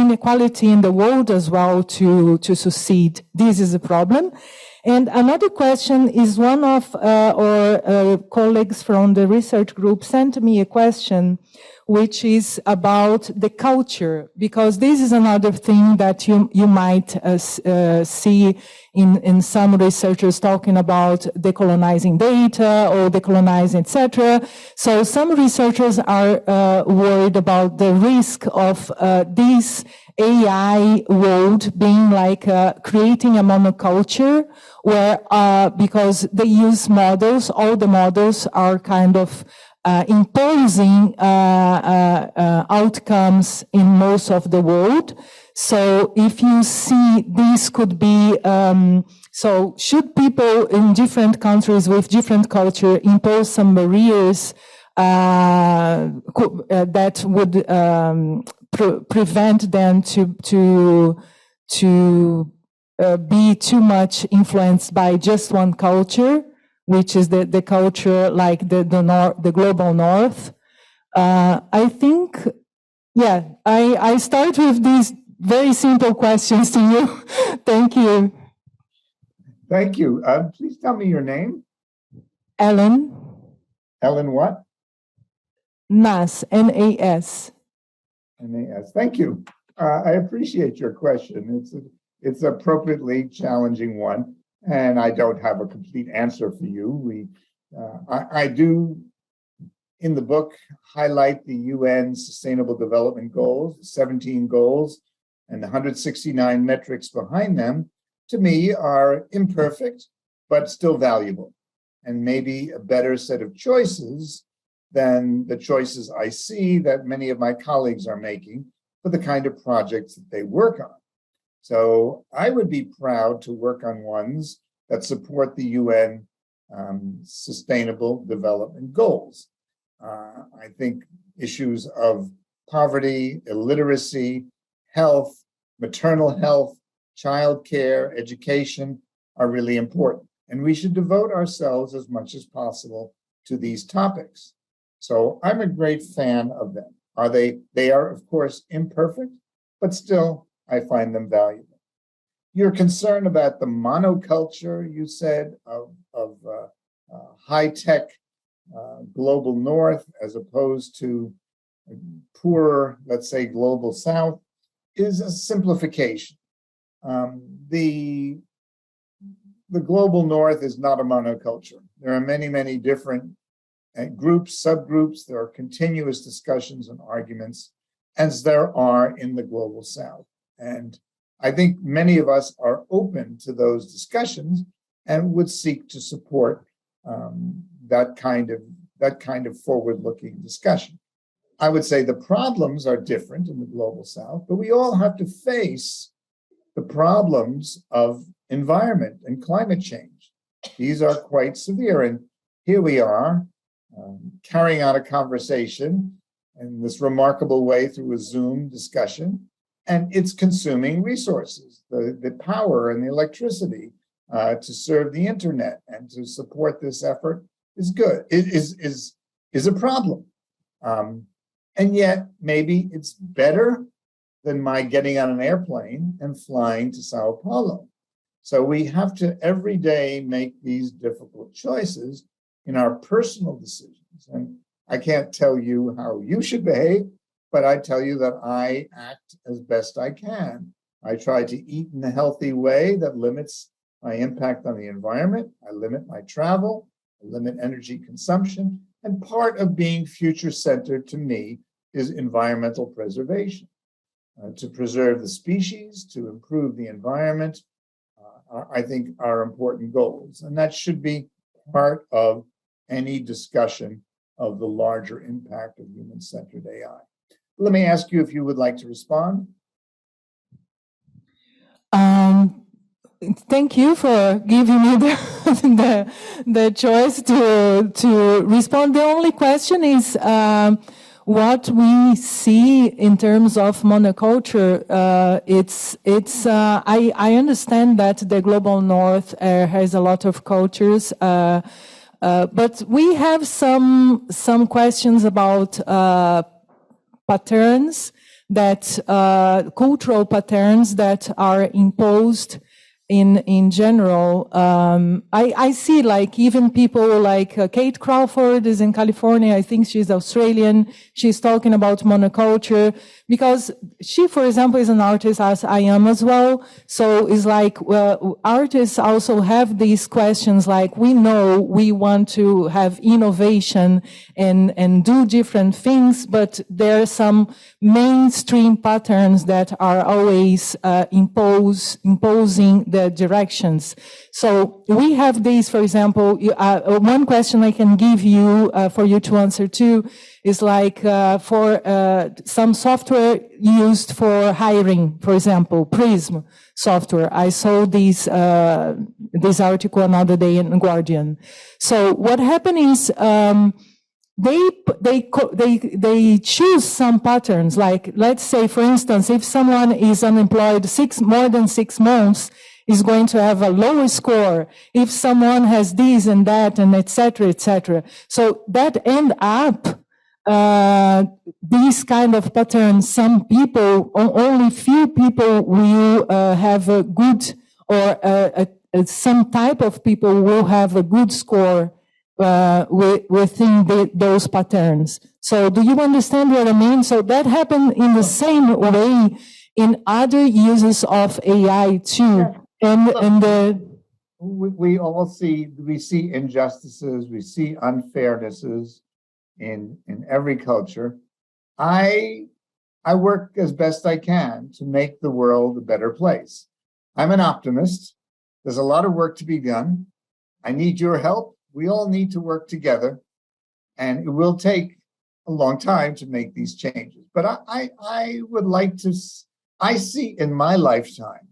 inequality in the world as well to succeed. This is a problem. And another question is one of our colleagues from the research group sent me a question, which is about the culture, because this is another thing that you might see in some researchers talking about decolonizing data or decolonizing, etc. So some researchers are worried about the risk of this AI world being like creating a monoculture where, because they use models, all the models are kind of imposing outcomes in most of the world. So if you see this could be, so should people in different countries with different culture impose some barriers that would prevent them to be too much influenced by just one culture, which is the culture like the global north. I think, yeah, I start with these very simple questions to you. Thank you. Thank you. Please tell me your name. Ellen. Ellen what? Nas, N-A-S. N-A-S. Thank you. I appreciate your question. It's an appropriately challenging one, and I don't have a complete answer for you. I do, in the book, highlight the UN Sustainable Development Goals, 17 goals, and the 169 metrics behind them, to me, are imperfect, but still valuable, and maybe a better set of choices than the choices I see that many of my colleagues are making for the kind of projects that they work on. So I would be proud to work on ones that support the UN Sustainable Development Goals. I think issues of poverty, illiteracy, health, maternal health, childcare, education are really important. And we should devote ourselves as much as possible to these topics. So I'm a great fan of them. They are, of course, imperfect, but still, I find them valuable. Your concern about the monoculture, you said, of high-tech global north as opposed to poorer, let's say, global south, is a simplification. The global north is not a monoculture. There are many, many different groups, subgroups. There are continuous discussions and arguments, as there are in the global south. And I think many of us are open to those discussions and would seek to support that kind of forward-looking discussion. I would say the problems are different in the global south, but we all have to face the problems of environment and climate change. These are quite severe, and here we are, carrying on a conversation in this remarkable way through a Zoom discussion, and it's consuming resources, the power and the electricity to serve the internet and to support this effort is good. It is a problem. And yet, maybe it's better than my getting on an airplane and flying to Sao Paulo. So we have to every day make these difficult choices in our personal decisions. And I can't tell you how you should behave, but I tell you that I act as best I can. I try to eat in a healthy way that limits my impact on the environment. I limit my travel, I limit energy consumption. And part of being future-centered to me is environmental preservation. To preserve the species, to improve the environment, I think are important goals. And that should be part of any discussion of the larger impact of human-centered AI. Let me ask you if you would like to respond. Thank you for giving me the choice to respond. The only question is what we see in terms of monoculture. I understand that the global north has a lot of cultures, but we have some questions about patterns that cultural patterns that are imposed in general. I see like even people like Kate Crawford is in California. I think she's Australian. She's talking about monoculture because she, for example, is an artist as I am as well. So it's like, well, artists also have these questions like we know we want to have innovation and do different things, but there are some mainstream patterns that are always imposing the directions. So we have these, for example, one question I can give you for you to answer to is like for some software used for hiring, for example, Prism software. I saw this article another day in The Guardian. So what happened is they choose some patterns. Like let's say, for instance, if someone is unemployed more than 6 months, is going to have a lower score. If someone has this and that and et cetera, et cetera. So that end up these kind of patterns, some people, only few people will have a good, or some type of people will have a good score within those patterns. So do you understand what I mean? So that happened in the same way in other uses of AI too. We all see injustices, we see unfairnesses in every culture. I work as best I can to make the world a better place. I'm an optimist. There's a lot of work to be done. I need your help. We all need to work together, and it will take a long time to make these changes. But I would like to, I see in my lifetime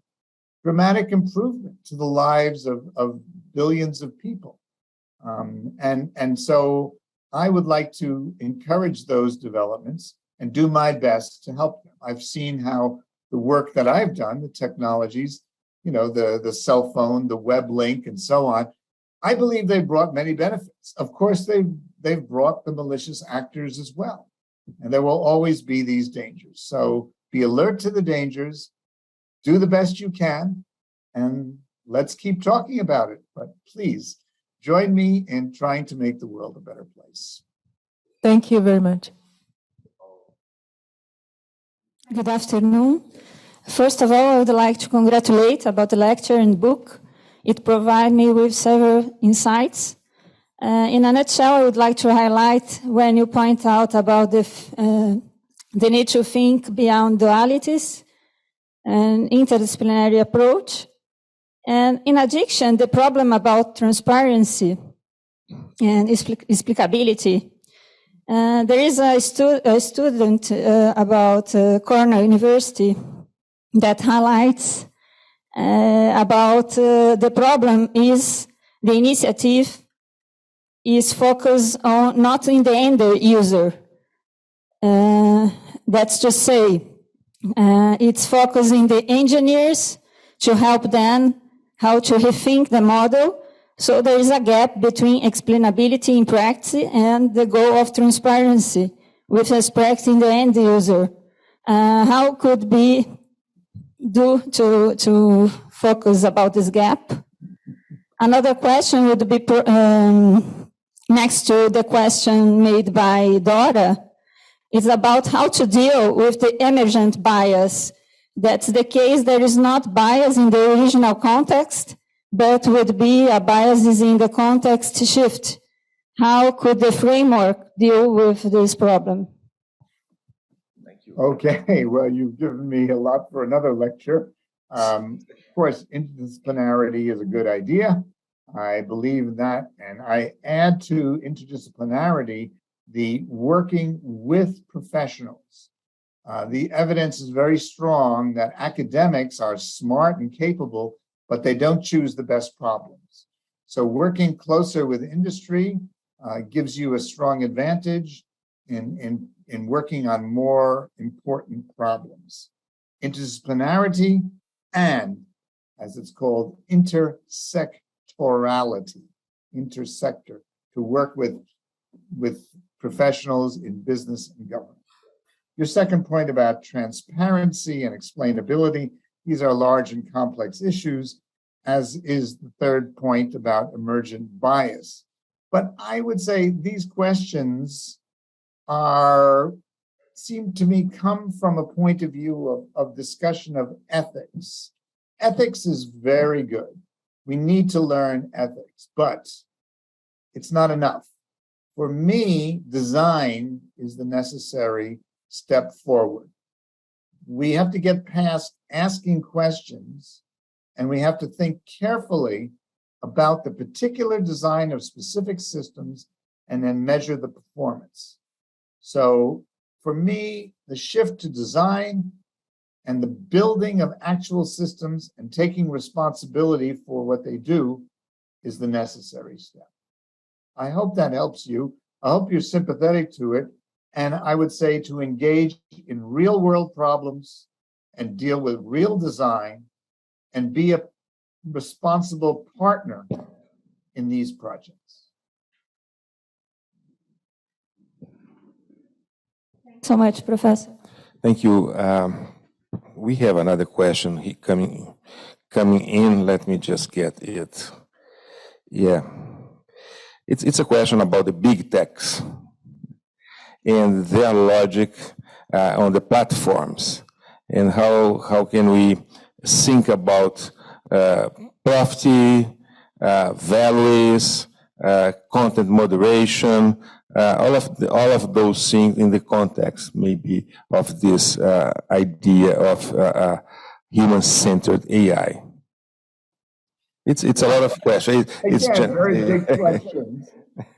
dramatic improvement to the lives of billions of people. And so I would like to encourage those developments and do my best to help them. I've seen how the work that I've done, the technologies, the cell phone, the web link, and so on, I believe they've brought many benefits. Of course, they've brought the malicious actors as well. And there will always be these dangers. So be alert to the dangers, do the best you can, and let's keep talking about it. But please join me in trying to make the world a better place. Thank you very much. Good afternoon. First of all, I would like to congratulate about the lecture and book. It provided me with several insights. In a nutshell, I would like to highlight when you point out about the need to think beyond dualities and interdisciplinary approach. And in addition, the problem about transparency and explicability. There is a student about Cornell University that highlights about the problem is the initiative is focused on not in the end user. That's to say, it's focusing the engineers to help them how to rethink the model. So there is a gap between explainability in practice and the goal of transparency with respect in the end user. How could be do to focus about this gap? Another question would be next to the question made by Dora, is about how to deal with the emergent bias. That's the case, there is not bias in the original context, but would be a bias in the context shift. How could the framework deal with this problem? Thank you. Okay, well, you've given me a lot for another lecture. Of course, interdisciplinarity is a good idea. I believe in that, and I add to interdisciplinarity the working with professionals. The evidence is very strong that academics are smart and capable, but they don't choose the best problems. So working closer with industry gives you a strong advantage in working on more important problems. Interdisciplinarity and, as it's called, intersectorality, intersector, to work with professionals in business and government. Your second point about transparency and explainability, these are large and complex issues, as is the third point about emergent bias. But I would say these questions seem to me come from a point of view of discussion of ethics. Ethics is very good. We need to learn ethics, but it's not enough. For me, design is the necessary step forward. We have to get past asking questions, and we have to think carefully about the particular design of specific systems and then measure the performance. So for me, the shift to design and the building of actual systems and taking responsibility for what they do is the necessary step. I hope that helps you. I hope you're sympathetic to it. And I would say to engage in real world problems and deal with real design and be a responsible partner in these projects. Thanks so much, Professor. Thank you. We have another question coming in. Let me just get it. Yeah. It's a question about the big techs and their logic on the platforms, and how can we think about profit, values, content moderation, all of those things in the context maybe of this idea of human-centered AI. It's a lot of questions. It's very big questions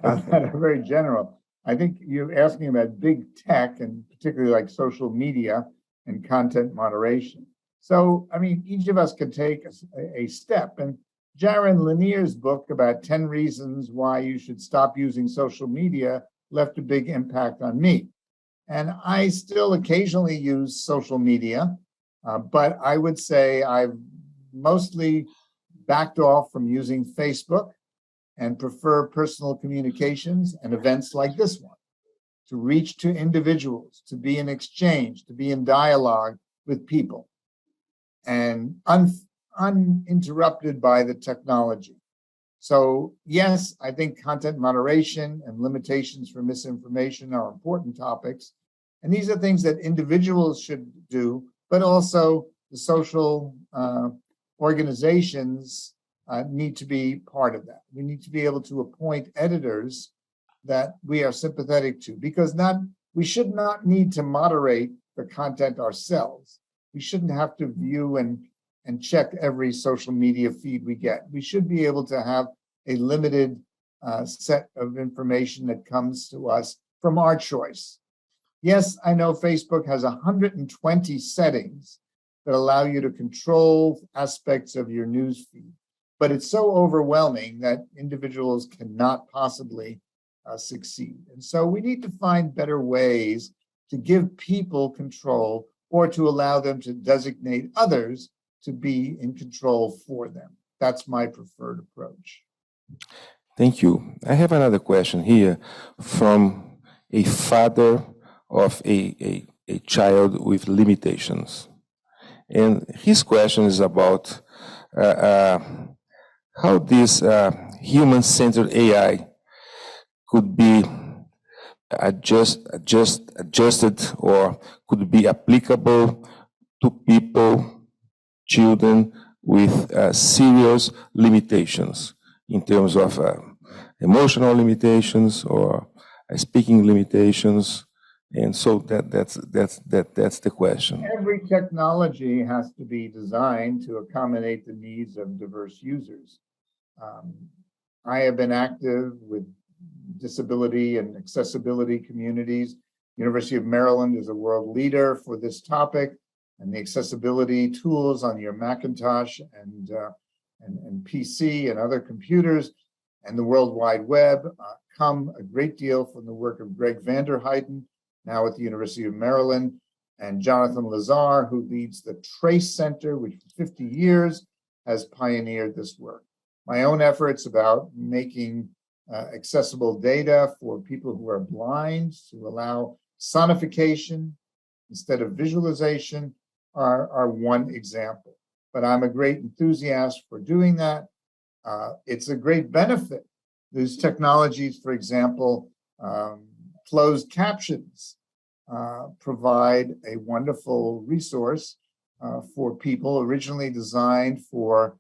that are very general. I think you're asking about big tech and particularly like social media and content moderation. So, I mean, each of us could take a step. And Jaron Lanier's book about 10 reasons why you should stop using social media left a big impact on me. And I still occasionally use social media, but I would say I've mostly backed off from using Facebook and prefer personal communications and events like this one to reach to individuals, to be in exchange, to be in dialogue with people and uninterrupted by the technology. So yes, I think content moderation and limitations for misinformation are important topics. And these are things that individuals should do, but also the social organizations need to be part of that. We need to be able to appoint editors that we are sympathetic to, because we should not need to moderate the content ourselves. We shouldn't have to view and check every social media feed we get. We should be able to have a limited set of information that comes to us from our choice. Yes, I know Facebook has 120 settings that allow you to control aspects of your news feed. but it's so overwhelming that individuals cannot possibly succeed. And so we need to find better ways to give people control or to allow them to designate others to be in control for them. That's my preferred approach. Thank you. I have another question here from a father of a child with limitations. And his question is about how this human-centered AI could be adjusted or could be applicable to people, children with serious limitations in terms of emotional limitations or speaking limitations. And so that's the question. Every technology has to be designed to accommodate the needs of diverse users. I have been active with disability and accessibility communities. University of Maryland is a world leader for this topic, and the accessibility tools on your Macintosh and PC and other computers and the World Wide Web come a great deal from the work of Greg Vanderheiden, now at the University of Maryland, and Jonathan Lazar, who leads the Trace Center, which for 50 years has pioneered this work. My own efforts about making accessible data for people who are blind to allow sonification instead of visualization are one example. But I'm a great enthusiast for doing that. It's a great benefit. These technologies, for example, closed captions provide a wonderful resource for people, originally designed for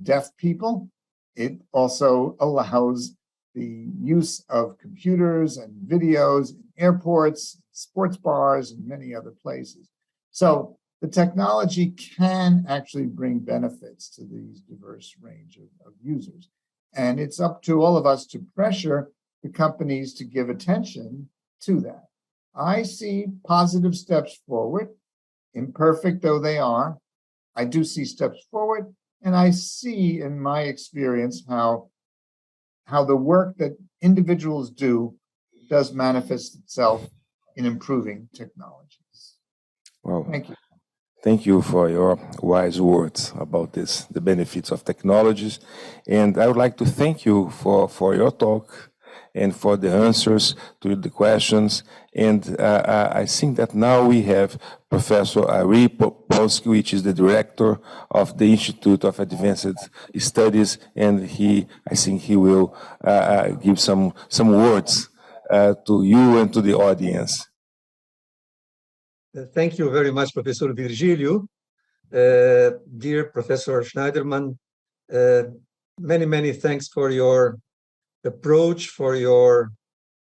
deaf people. It also allows the use of computers and videos in airports, sports bars, and many other places. So the technology can actually bring benefits to these diverse range of users. And it's up to all of us to pressure the companies to give attention to that. I see positive steps forward, imperfect though they are. I do see steps forward, and I see in my experience how the work that individuals do does manifest itself in improving technologies. Well, thank you. Thank you for your wise words about this, the benefits of technologies. And I would like to thank you for your talk and for the answers to the questions. And I think that now we have Professor Ari Polsky, which is the director of the Institute of Advanced Studies, and I think he will give some words to you and to the audience. Thank you very much, Professor Virgilio. Dear Professor Schneiderman, many thanks for your approach, for your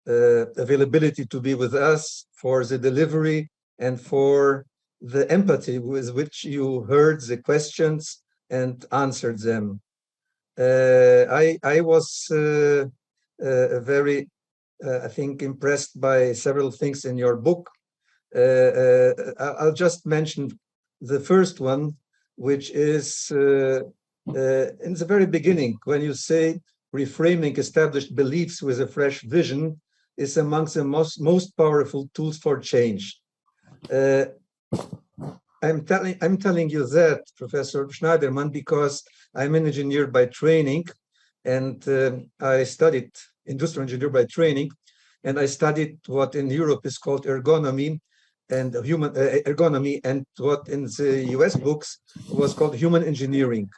availability to be with us, for the delivery, and for the empathy with which you heard the questions and answered them. I was very, I think, impressed by several things in your book. I'll just mention the first one, which is in the very beginning, when you say reframing established beliefs with a fresh vision is amongst the most powerful tools for change. I'm telling you that, Professor Schneiderman, because I'm an engineer by training, and I studied industrial engineer by training, and I studied what in Europe is called ergonomy, and human ergonomy, and what in the US books was called human engineering.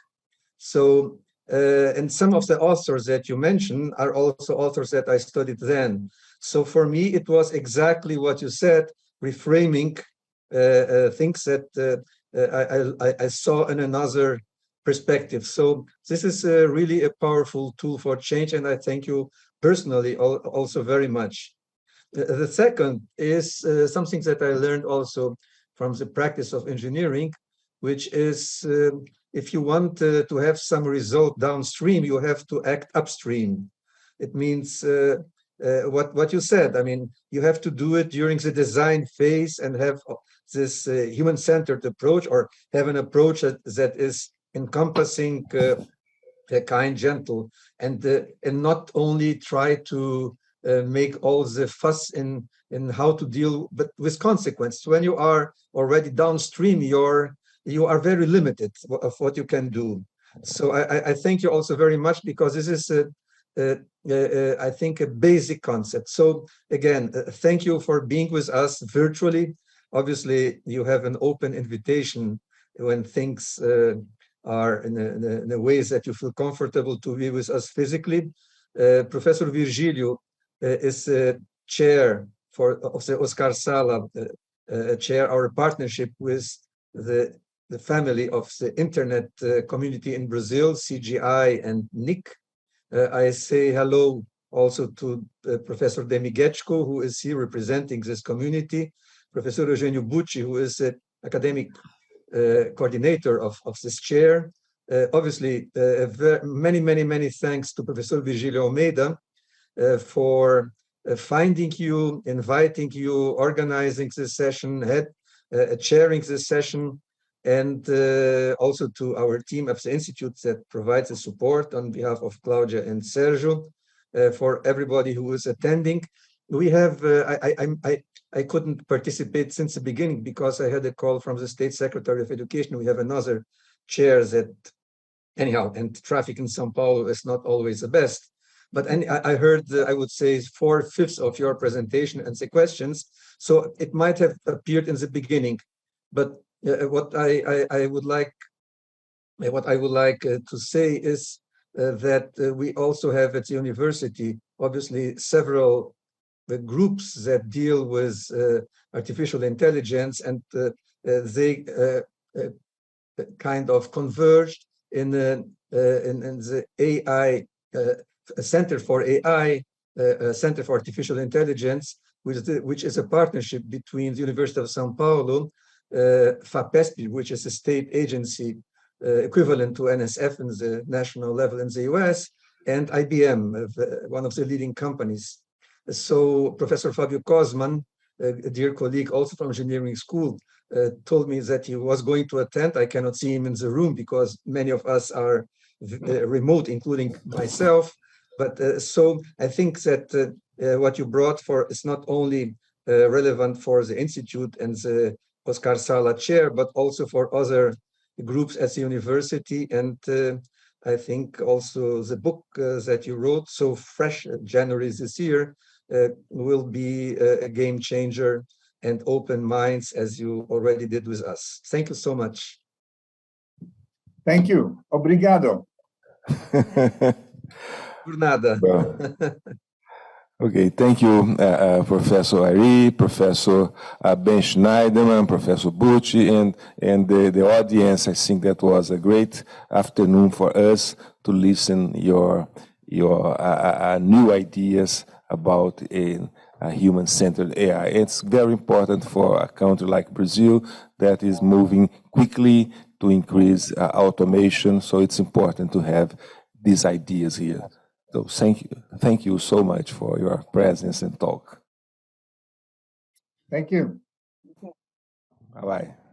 So, and some of the authors that you mentioned are also authors that I studied then. So for me, it was exactly what you said, reframing things that I saw in another perspective. So this is really a powerful tool for change, and I thank you personally also very much. The second is something that I learned also from the practice of engineering, which is if you want to have some result downstream, you have to act upstream. It means what you said. I mean, you have to do it during the design phase and have this human-centered approach, or have an approach that is encompassing kind, gentle, and not only try to make all the fuss in how to deal, but with consequence. When you are already downstream, you are very limited of what you can do. So I thank you also very much, because this is I think a basic concept. So again, thank you for being with us virtually. Obviously, you have an open invitation when things are in a ways that you feel comfortable to be with us physically. Professor Virgilio is chair of the Oscar Sala, chair our partnership with the family of the internet community in Brazil, CGI and NIC. I say hello also to Professor Demigechko, who is here representing this community, Professor Eugenio Bucci, who is the academic coordinator of this chair. Obviously, many thanks to Professor Virgilio Almeida for finding you, inviting you, organizing this session, chairing this session, and also to our team of the Institute that provides the support on behalf of Claudia and Sergio, for everybody who is attending. We have, I couldn't participate since the beginning because I had a call from the State Secretary of Education. We have another chair that, anyhow, and traffic in São Paulo is not always the best. But I heard, I would say, 4/5 of your presentation and the questions. So it might have appeared in the beginning, but what I would like to say is that we also have at the university, obviously, several groups that deal with artificial intelligence, and they kind of converged in the AI Center for AI, Center for Artificial Intelligence, which is a partnership between the University of São Paulo, FAPESP, which is a state agency equivalent to NSF in the national level in the US, and IBM, one of the leading companies. So Professor Fabio Cosman, a dear colleague also from engineering school, told me that he was going to attend. I cannot see him in the room because many of us are remote, including myself. But so I think that what you brought for is not only relevant for the Institute and the Oscar Sala chair, but also for other groups at the university. And I think also the book that you wrote, so fresh, January this year, will be a game changer and open minds, as you already did with us. Thank you so much. Thank you. Obrigado. Por nada. Okay, thank you, Professor Ari, Professor Ben Schneiderman, Professor Bucci, and the audience. I think that was a great afternoon for us to listen your new ideas about a human-centered AI. It's very important for a country like Brazil that is moving quickly to increase automation. So it's important to have these ideas here. So thank you so much for your presence and talk. Thank you. Bye-bye.